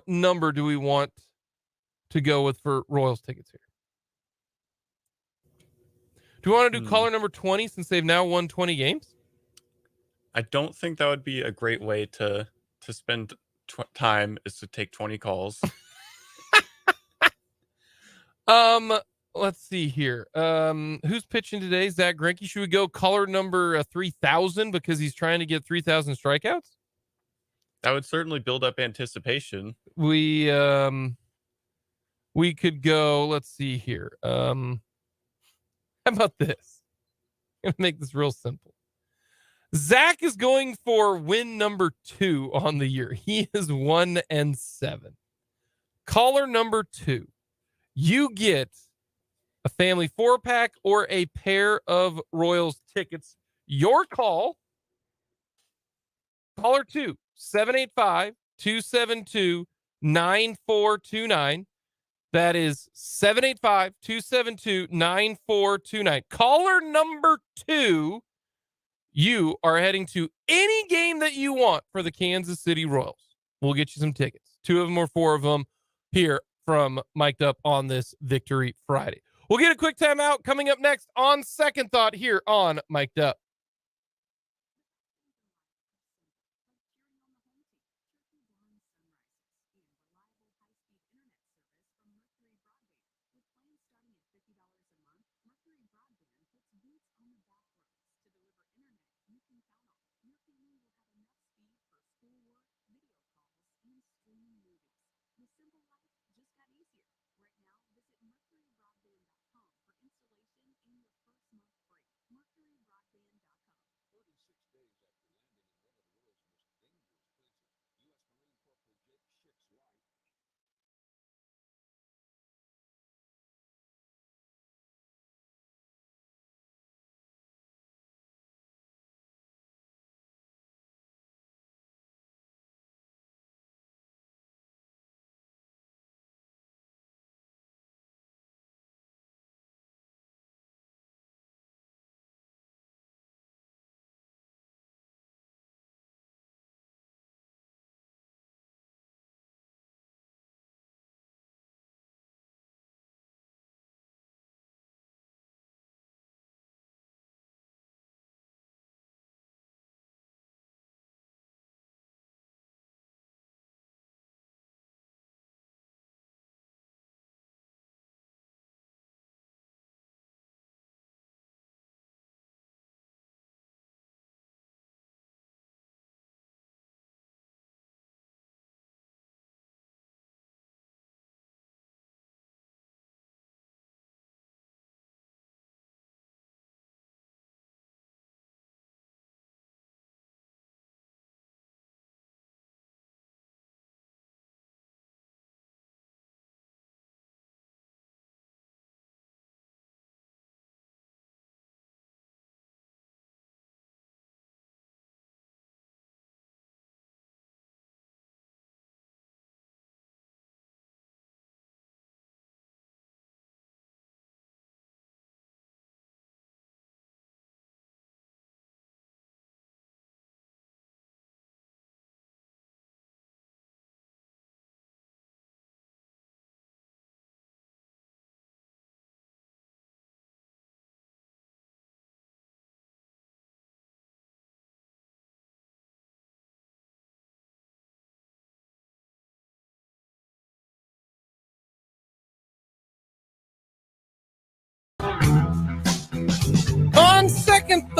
number do we want to go with for Royals tickets here? Do we want to do caller number 20 since they've now won 20 games? I don't think that would be a great way to spend time, is to take 20 calls. Let's see here. Who's pitching today? Zach Greinke. Should we go caller number 3,000 because he's trying to get 3,000 strikeouts? That would certainly build up anticipation. We could go, let's see here. How about this? I'm going to make this real simple. Zach is going for win number 2 on the year. He is 1-7. Caller number 2. You get a family 4-pack or a pair of Royals tickets. Your call. Caller 2, 785-272-9429. That is 785-272-9429. Caller number 2, you are heading to any game that you want for the Kansas City Royals. We'll get you some tickets. 2 of them or 4 of them here from Mic'd Up on this Victory Friday. We'll get a quick timeout coming up next on Second Thought here on Mic'd Up.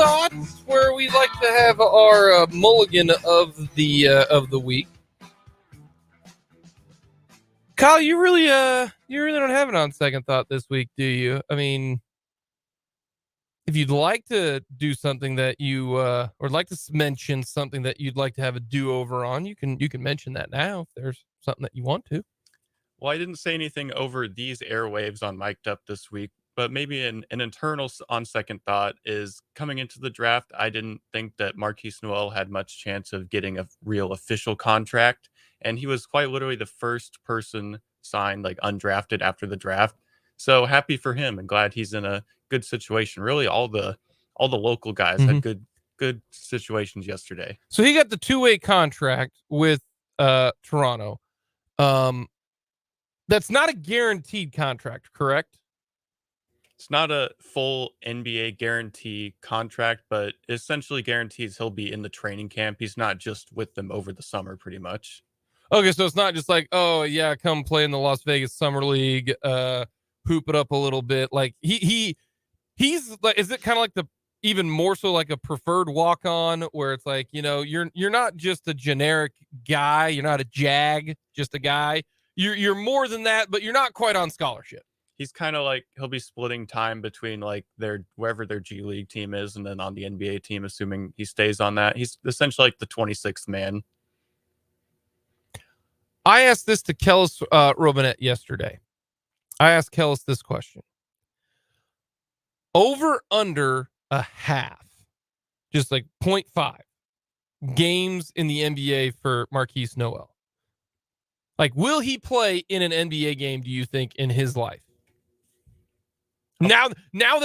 thoughts, where we like to have our mulligan of the week. Kyle, you really don't have it on second thought this week, do you? I mean, if you'd like to do something that you or like to mention something that you'd like to have a do-over on, you can mention that now if there's something that you want to. Well, I didn't say anything over these airwaves on Mic'd Up this week, but maybe an internal on second thought is coming into the draft, I didn't think that Marquise Noel had much chance of getting a real official contract, and he was quite literally the first person signed like undrafted after the draft. So happy for him and glad he's in a good situation. Really, all the local guys had good situations yesterday. So he got the 2-way contract with Toronto. That's not a guaranteed contract, correct? It's not a full NBA guarantee contract, but essentially guarantees he'll be in the training camp. He's not just with them over the summer, pretty much. Okay, so it's not just like, oh yeah, come play in the Las Vegas Summer League, hoop it up a little bit. Like he's like, is it kind of like the even more so like a preferred walk on, where it's like, you're not just a generic guy, you're not a jag, just a guy. You're more than that, but you're not quite on scholarship. He's kind of like, he'll be splitting time between like wherever their G League team is and then on the NBA team, assuming he stays on that. He's essentially like the 26th man. I asked this to Kellis Robinette yesterday. I asked Kellis this question. Over under a half, just like 0.5 games in the NBA for Marquise Noel. Like, will he play in an NBA game, do you think, in his life? Now that now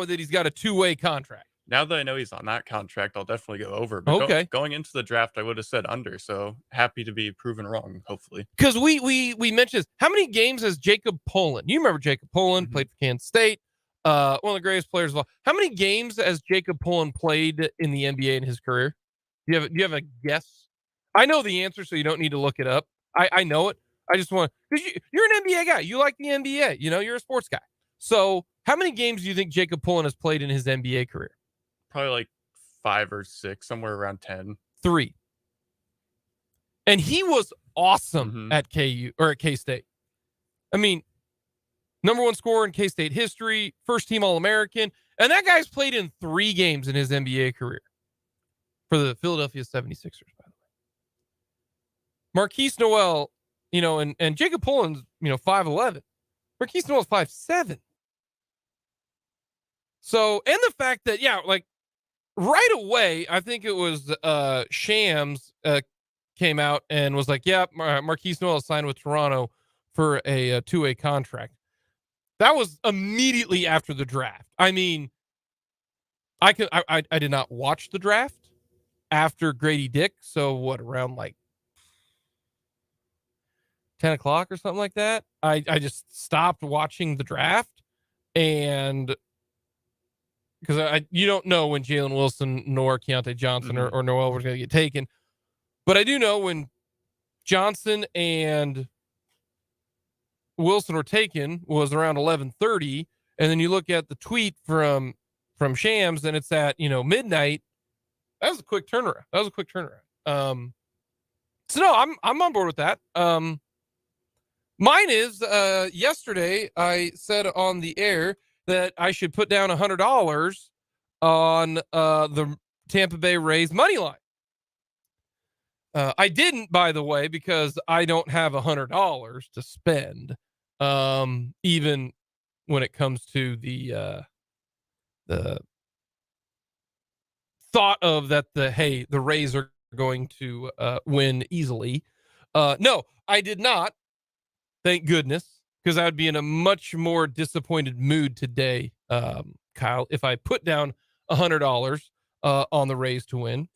that he's got a 2-way contract. Now that I know he's on that contract, I'll definitely go over. But okay. Going into the draft, I would have said under. So happy to be proven wrong, hopefully. Because we mentioned this. How many games has Jacob Pollin? You remember Jacob Pollin, played for Kansas State, one of the greatest players of all. How many games has Jacob Pollin played in the NBA in his career? Do you have a guess? I know the answer, so you don't need to look it up. I know it. I just want, because you're an NBA guy. You like the NBA. You're a sports guy. So how many games do you think Jacob Pollin has played in his NBA career? Probably like 5 or 6, somewhere around 10. 3. And he was awesome at KU or at K-State. I mean, number 1 scorer in K-State history, first team All-American. And that guy's played in 3 games in his NBA career for the Philadelphia 76ers, by the way. Marquise Noel, and Jacob Pollin's, 5'11". Marquise Noel's 5'7". So, and the fact that, like right away, I think it was Shams came out and was like, Marquise Noel signed with Toronto for a 2-way contract. That was immediately after the draft. I mean, I did not watch the draft after Grady Dick. So what, around like 10 o'clock or something like that? I just stopped watching the draft, and because you don't know when Jalen Wilson nor Keontae Johnson or Noel were going to get taken. But I do know when Johnson and Wilson were taken was around 11:30. And then you look at the tweet from Shams and it's at, midnight. That was a quick turnaround. So no, I'm on board with that. Mine is, yesterday I said on the air that I should put down $100 on the Tampa Bay Rays money line. I didn't, by the way, because I don't have $100 to spend, even when it comes to the thought of that the Rays are going to win easily. No, I did not. Thank goodness. Because I would be in a much more disappointed mood today, Kyle, if I put down $100 on the Rays to win.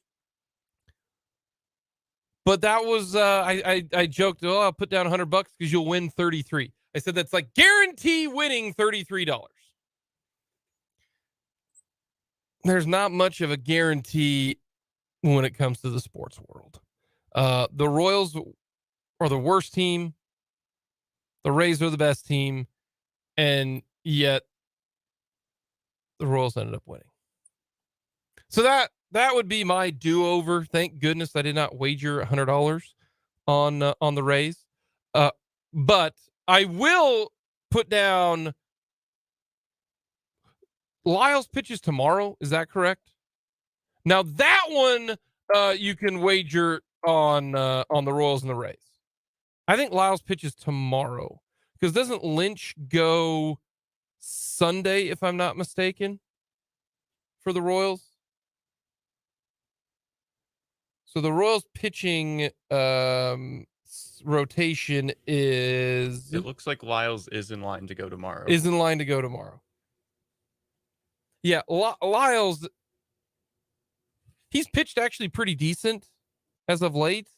But that was, I joked, I'll put down $100 because you'll win 33. I said that's like guarantee winning $33. There's not much of a guarantee when it comes to the sports world. The Royals are the worst team. The Rays are the best team, and yet the Royals ended up winning. So that would be my do-over. Thank goodness I did not wager $100 on the Rays. But I will put down Lyles pitches tomorrow. Is that correct? Now that one you can wager on the Royals and the Rays. I think Lyles pitches tomorrow because doesn't Lynch go Sunday, if I'm not mistaken, for the Royals? So the Royals pitching rotation is It looks like Lyles is in line to go tomorrow. Yeah, Lyles, he's pitched actually pretty decent as of late,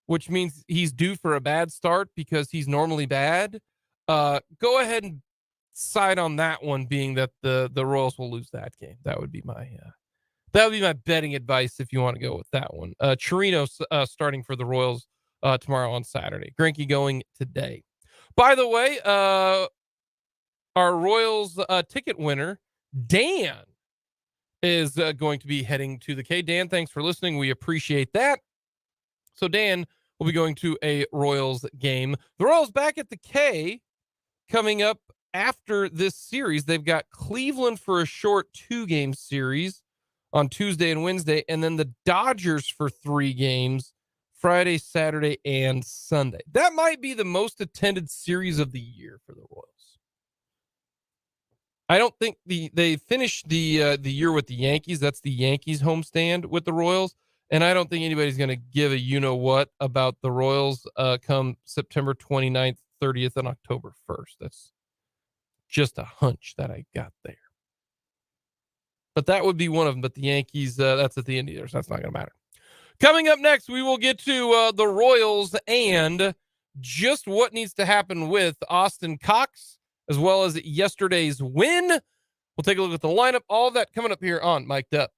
which means he's due for a bad start because he's normally bad. Go ahead and side on that one, being that the Royals will lose that game. That would be my betting advice if you want to go with that one. Chirino starting for the Royals tomorrow on Saturday. Greinke going today. By the way, our Royals ticket winner, Dan, is going to be heading to the K. Dan, thanks for listening. We appreciate that. So Dan will be going to a Royals game. The Royals back at the K coming up after this series. They've got Cleveland for a short 2-game series on Tuesday and Wednesday, and then the Dodgers for 3 games, Friday, Saturday, and Sunday. That might be the most attended series of the year for the Royals. I don't think they finished the year with the Yankees. That's the Yankees homestand with the Royals. And I don't think anybody's going to give a you-know-what about the Royals come September 29th, 30th, and October 1st. That's just a hunch that I got there. But that would be one of them. But the Yankees, that's at the end of the year, so that's not going to matter. Coming up next, we will get to the Royals and just what needs to happen with Austin Cox, as well as yesterday's win. We'll take a look at the lineup. All of that coming up here on Mic'd Up.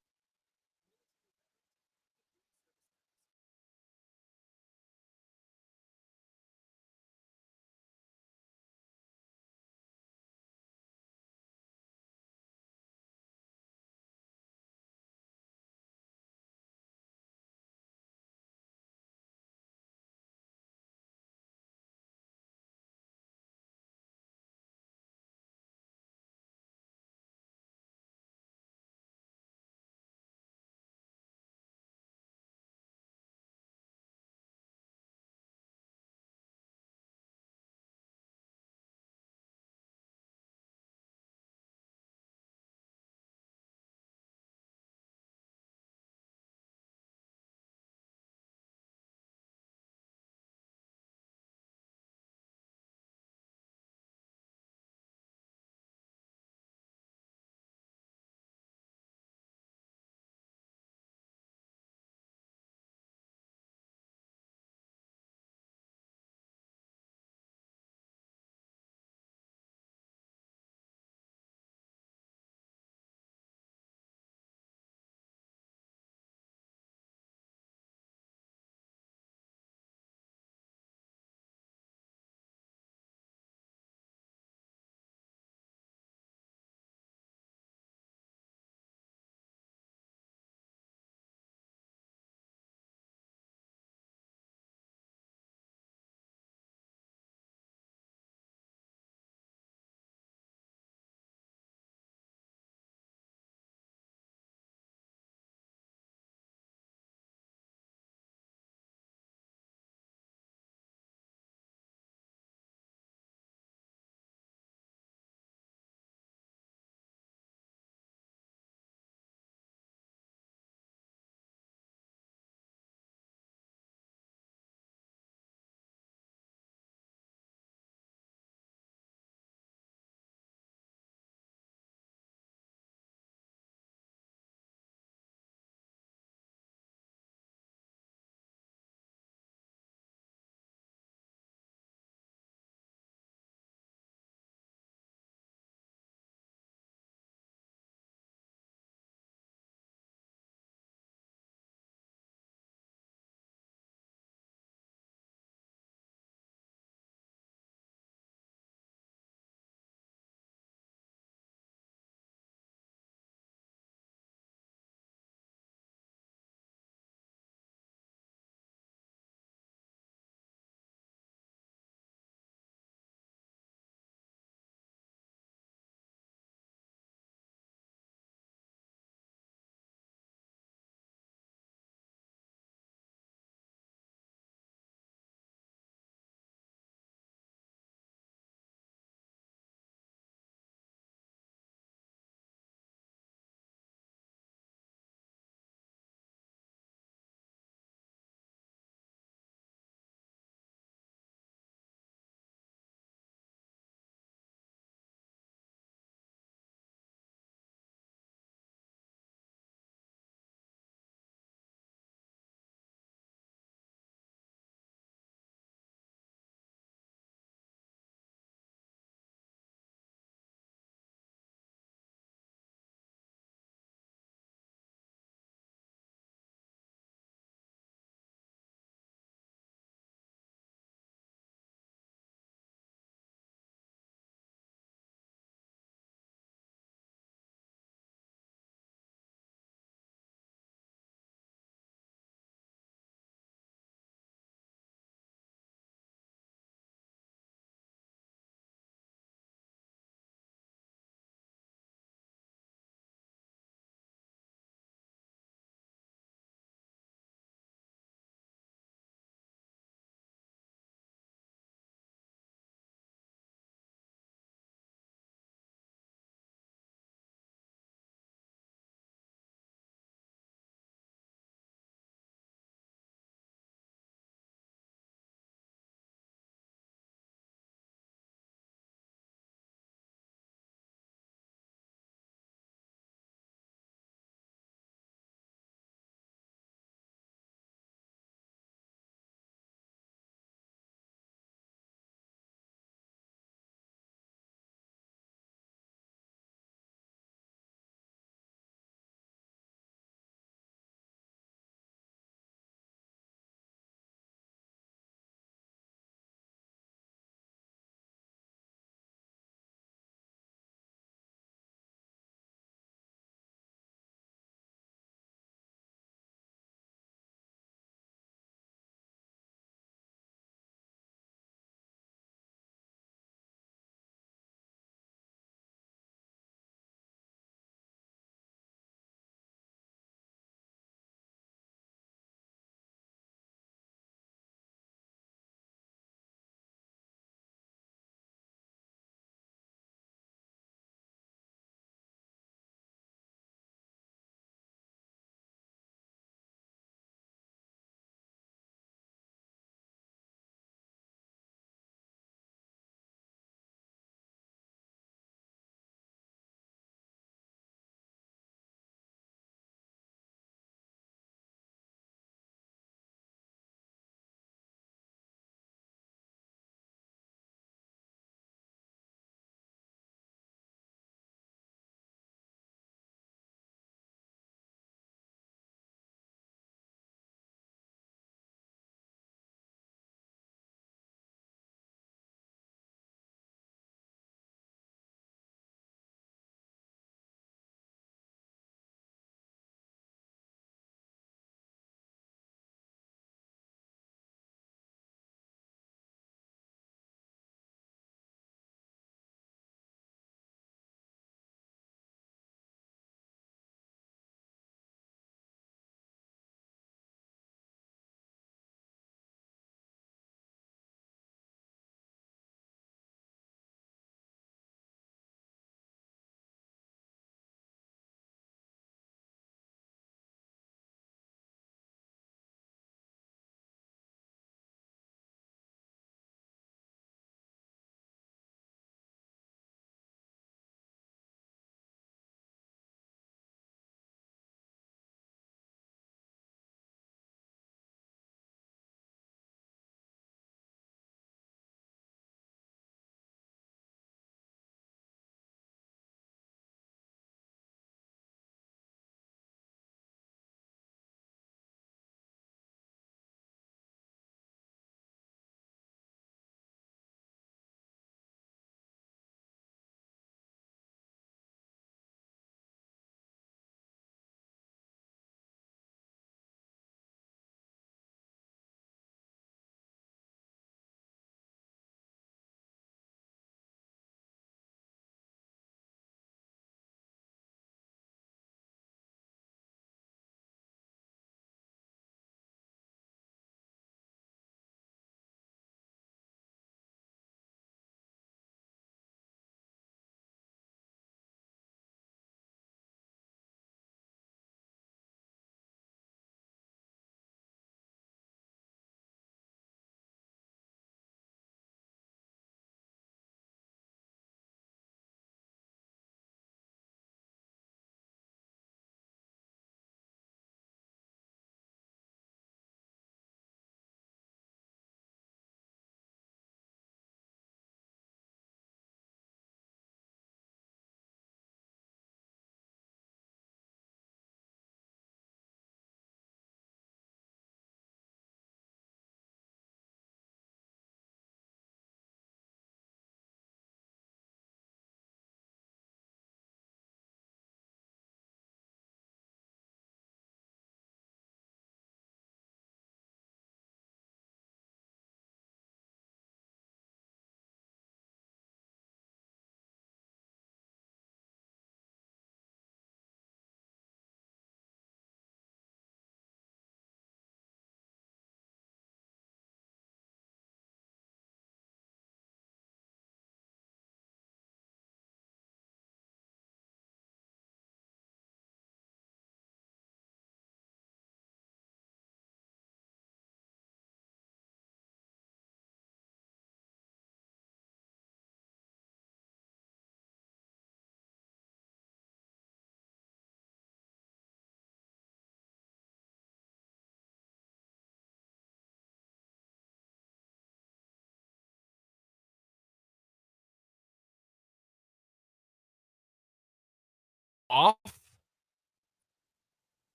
off.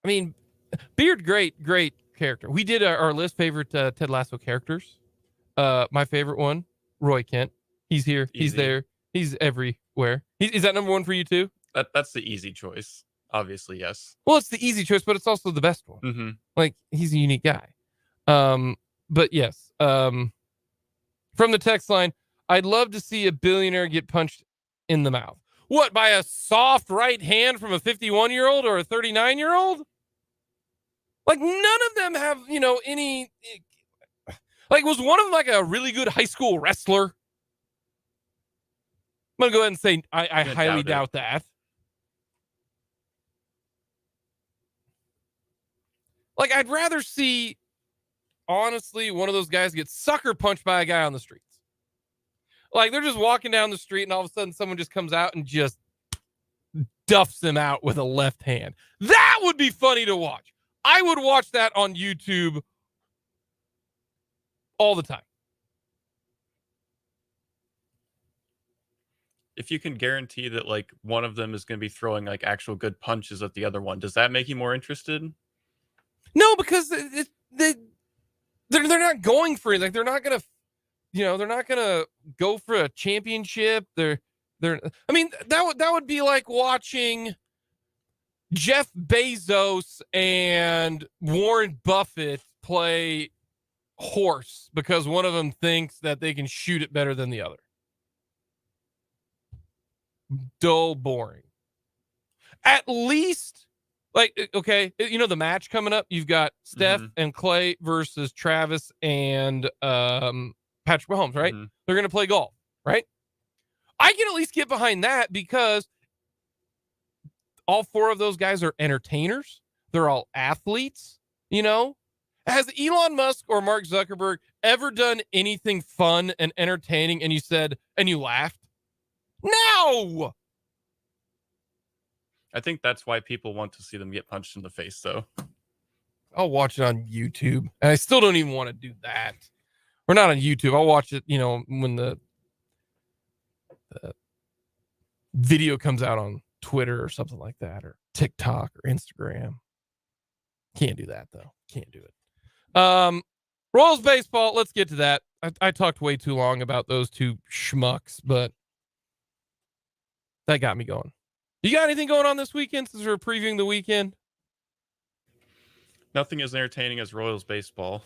I mean, Beard, great character. We did our list favorite Ted Lasso characters. My favorite one, Roy Kent. He's here. Easy. He's there. He's everywhere. Is that number one for you too? That's the easy choice. Obviously, yes. Well, it's the easy choice, but it's also the best one. Mm-hmm. Like, he's a unique guy. But yes. From the text line, I'd love to see a billionaire get punched in the mouth. What, by a soft right hand from a 51-year-old or a 39-year-old? Like, none of them have, any... Like, was one of them like a really good high school wrestler? I'm going to go ahead and say I highly doubt that. Like, I'd rather see, honestly, one of those guys get sucker punched by a guy on the streets. Like, they're just walking down the street and all of a sudden someone just comes out and just duffs him out with a left hand. That would be funny to watch. I would watch that on YouTube all the time. If you can guarantee that like one of them is going to be throwing like actual good punches at the other one, does that make you more interested? No, because they're not going for it. Like, they're not gonna, they're not gonna go for a championship. I mean, that would be like watching Jeff Bezos and Warren Buffett play horse because one of them thinks that they can shoot it better than the other. Dull, boring. At least, like, okay, the match coming up, you've got Steph and Clay versus Travis and Patrick Mahomes, right? They're going to play golf, right? I can at least get behind that because all four of those guys are entertainers. They're all athletes, Has Elon Musk or Mark Zuckerberg ever done anything fun and entertaining and you laughed? No! I think that's why people want to see them get punched in the face, though. I'll watch it on YouTube. And I still don't even want to do that. We're not on YouTube. I'll watch it, when the video comes out on Twitter or something like that, or TikTok or Instagram. Can't do that, though. Can't do it. Royals baseball, let's get to that. I talked way too long about those two schmucks, but that got me going. You got anything going on this weekend since we're previewing the weekend? Nothing as entertaining as Royals baseball.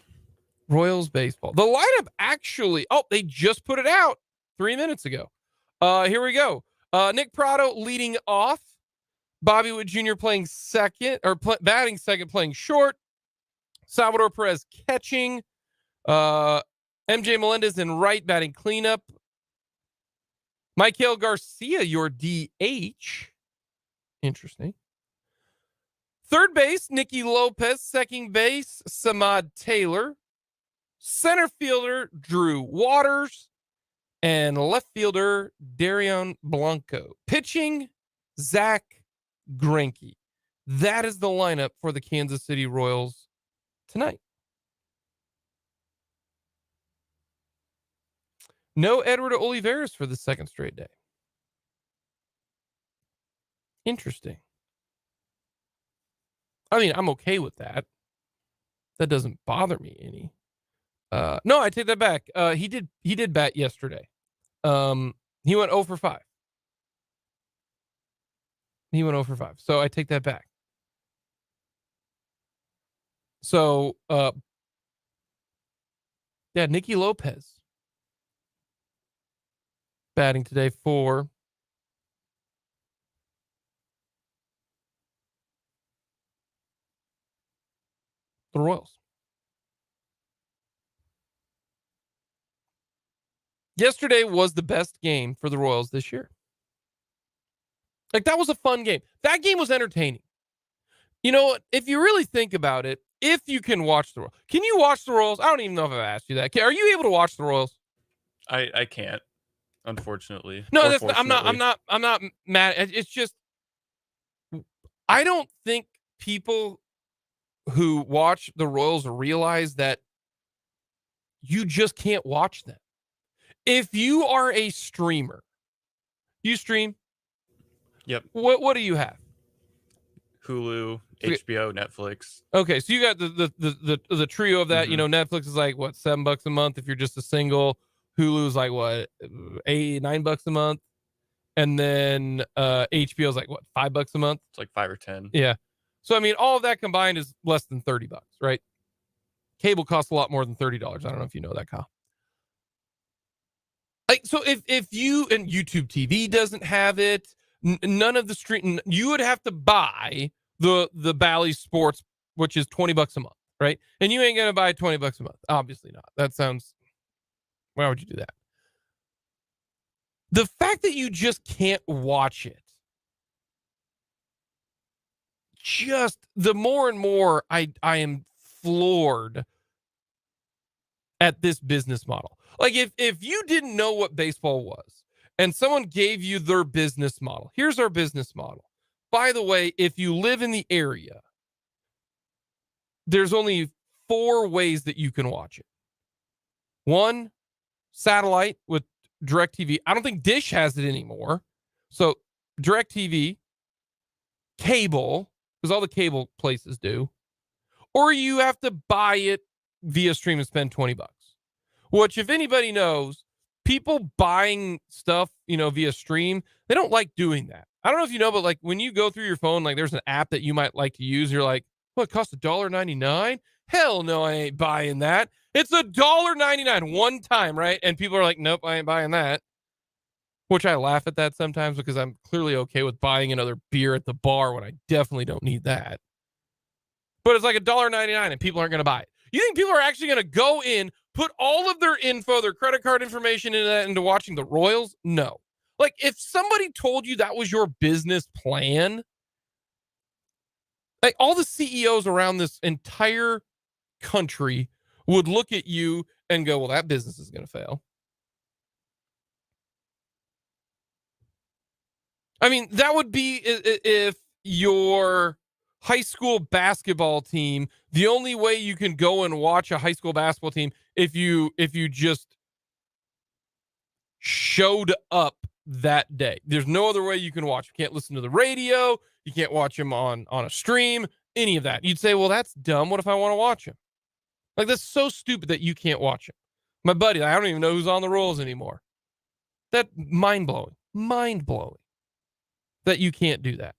Royals baseball. The lineup actually, they just put it out 3 minutes ago. Here we go. Nick Prado leading off. Bobby Witt Jr. playing second, or batting second, playing short. Salvador Perez catching. MJ Melendez in right, batting cleanup. Michael Garcia, your DH. Interesting. Third base, Nicky Lopez. Second base, Samad Taylor. Center fielder, Drew Waters. And left fielder, Darion Blanco. Pitching, Zach Greinke. That is the lineup for the Kansas City Royals tonight. No Edward Olivares for the second straight day. Interesting. I mean, I'm okay with that. That doesn't bother me any. No, I take that back. He did bat yesterday. He went 0 for 5. He went 0 for 5. So I take that back. So, Nicky Lopez batting today for the Royals. Yesterday was the best game for the Royals this year. Like, that was a fun game. That game was entertaining. If you really think about it, if you can watch the Royals. Can you watch the Royals? I don't even know if I've asked you that. Are you able to watch the Royals? I can't, unfortunately. No, I'm not mad. It's just, I don't think people who watch the Royals realize that you just can't watch them. If you are a streamer, you stream? Yep. What do you have? Hulu, HBO, Netflix. Okay, so you got the trio of that. You know, Netflix is like what, $7 a month if you're just a single. Hulu's like what, $8-9 a month, and then HBO is like what, $5 a month. It's like 5 or 10. Yeah. So I mean, all of that combined is less than $30, right? Cable costs a lot more than $30. I don't know if you know that, Kyle. Like, so if you, and YouTube TV doesn't have it, none of the stream, you would have to buy the Bally Sports, which is $20 a month, right? And you ain't gonna buy $20 a month, obviously not. That sounds, why would you do that? The fact that you just can't watch it, just the more and more I am floored at this business model. Like if you didn't know what baseball was and someone gave you their business model, here's our business model. By the way, if you live in the area, there's only 4 ways that you can watch it. 1, satellite with DirecTV. I don't think Dish has it anymore. So DirecTV, cable, because all the cable places do, or you have to buy it via stream and spend $20. Which, if anybody knows, people buying stuff, via stream, they don't like doing that. I don't know if you know, but like when you go through your phone, like there's an app that you might like to use. You're like, what, it costs $1.99? Hell no, I ain't buying that. It's $1.99 one time, right? And people are like, nope, I ain't buying that. Which I laugh at that sometimes because I'm clearly okay with buying another beer at the bar when I definitely don't need that. But it's like $1.99 and people aren't going to buy it. You think people are actually going to go in, put all of their info, their credit card information into watching the Royals? No. Like, if somebody told you that was your business plan, like all the CEOs around this entire country would look at you and go, well, that business is going to fail. I mean, that would be if your high school basketball team, the only way you can go and watch a high school basketball team if you just showed up that day. There's no other way you can watch. You can't listen to the radio. You can't watch him on a stream, any of that. You'd say, well, that's dumb. What if I want to watch him? Like, that's so stupid that you can't watch him. My buddy, I don't even know who's on the Royals anymore. That mind-blowing that you can't do that.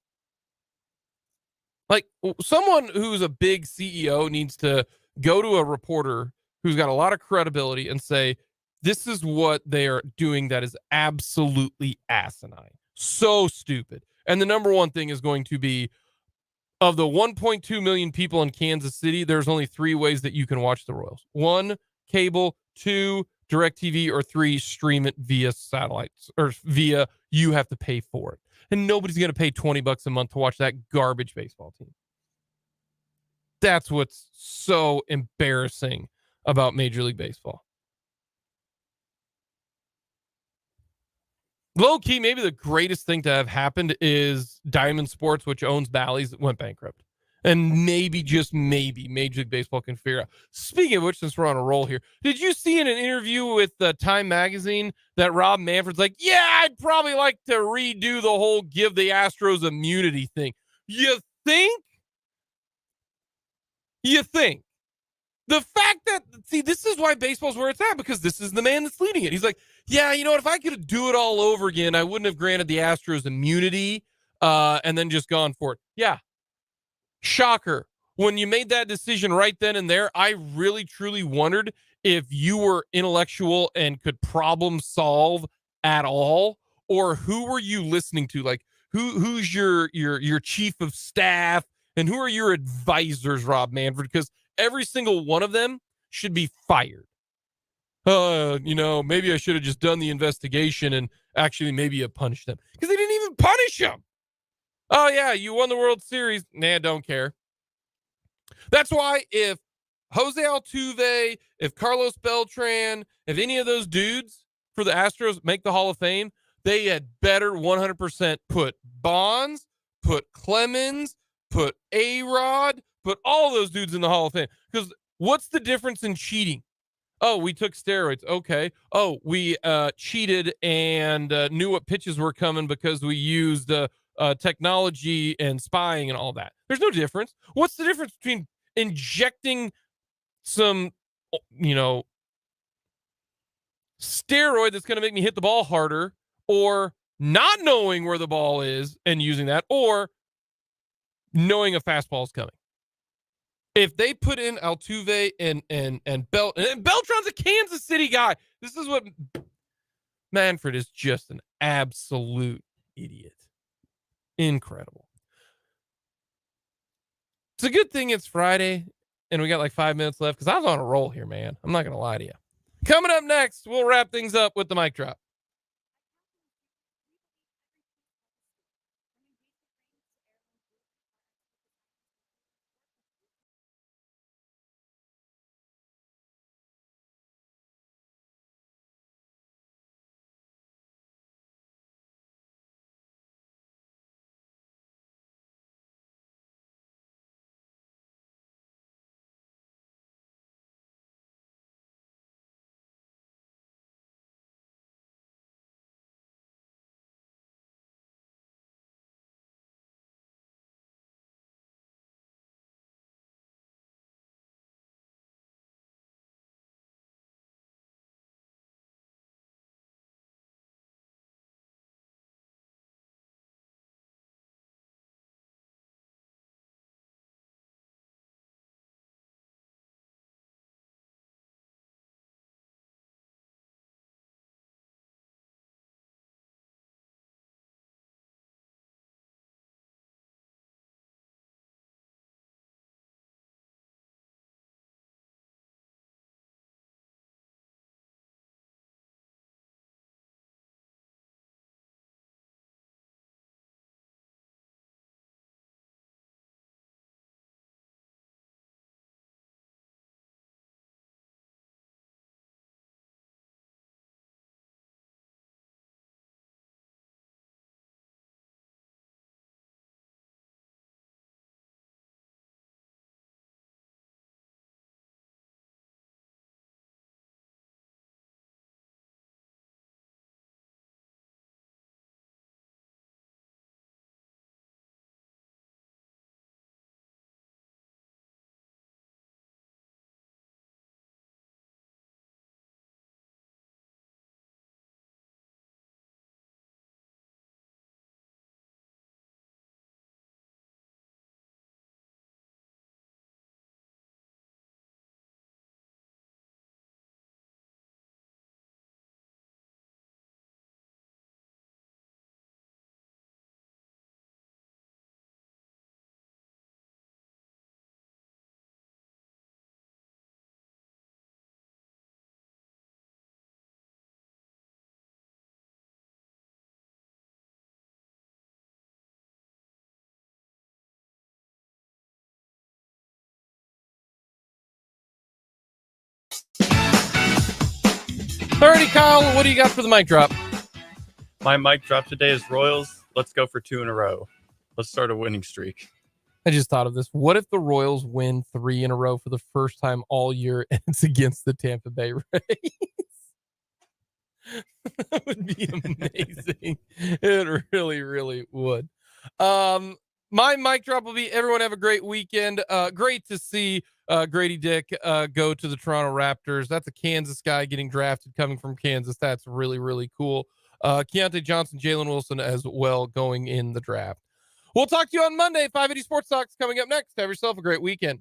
Like, someone who's a big CEO needs to go to a reporter who's got a lot of credibility and say, this is what they are doing that is absolutely asinine. So stupid. And the number one thing is going to be, of the 1.2 million people in Kansas City, there's only 3 ways that you can watch the Royals. 1, cable. 2, DirecTV. Or 3, stream it via satellites or via, you have to pay for it. And nobody's going to pay $20 a month to watch that garbage baseball team. That's what's so embarrassing about Major League Baseball. Low key, maybe the greatest thing to have happened is Diamond Sports, which owns Bally's, went bankrupt. And maybe, just maybe, Major League Baseball can figure out. Speaking of which, since we're on a roll here, did you see in an interview with Time Magazine that Rob Manfred's like, yeah, I'd probably like to redo the whole give the Astros immunity thing? You think? The fact that, see, this is why baseball's where it's at, because this is the man that's leading it. He's like, yeah, you know what? If I could do it all over again, I wouldn't have granted the Astros immunity and then just gone for it. Yeah. Shocker. When you made that decision right then and there, I really, truly wondered if you were intellectual and could problem solve at all, or who were you listening to? Like, who's your chief of staff and who are your advisors, Rob Manfred? Because every single one of them should be fired. Maybe I should have just done the investigation and actually maybe have punished them, because they didn't even punish them. Oh, yeah, you won the World Series. Nah, don't care. That's why if Jose Altuve, if Carlos Beltran, if any of those dudes for the Astros make the Hall of Fame, they had better 100% put Bonds, put Clemens, put A-Rod, put all those dudes in the Hall of Fame. Because what's the difference in cheating? Oh, we took steroids. Okay. Oh, we cheated and knew what pitches were coming because we used technology and spying and all that. There's no difference. What's the difference between injecting some, steroid that's going to make me hit the ball harder, or not knowing where the ball is and using that, or knowing a fastball is coming? If they put in Altuve and Beltran's a Kansas City guy. This is what Manfred is, just an absolute idiot. Incredible. It's a good thing it's Friday and we got like 5 minutes left, because I was on a roll here, man. I'm not going to lie to you. Coming up next, we'll wrap things up with the mic drop. Alrighty, Kyle, what do you got for the mic drop? My mic drop today is Royals. Let's go for 2 in a row. Let's start a winning streak. I just thought of this. What if the Royals win 3 in a row for the first time all year, and it's against the Tampa Bay Rays? That would be amazing. It really, really would. My mic drop will be, everyone have a great weekend. Great to see Grady Dick go to the Toronto Raptors. That's a Kansas guy getting drafted, coming from Kansas. That's really, really cool. Keontae Johnson, Jalen Wilson as well going in the draft. We'll talk to you on Monday. 580 Sports Talks coming up next. Have yourself a great weekend.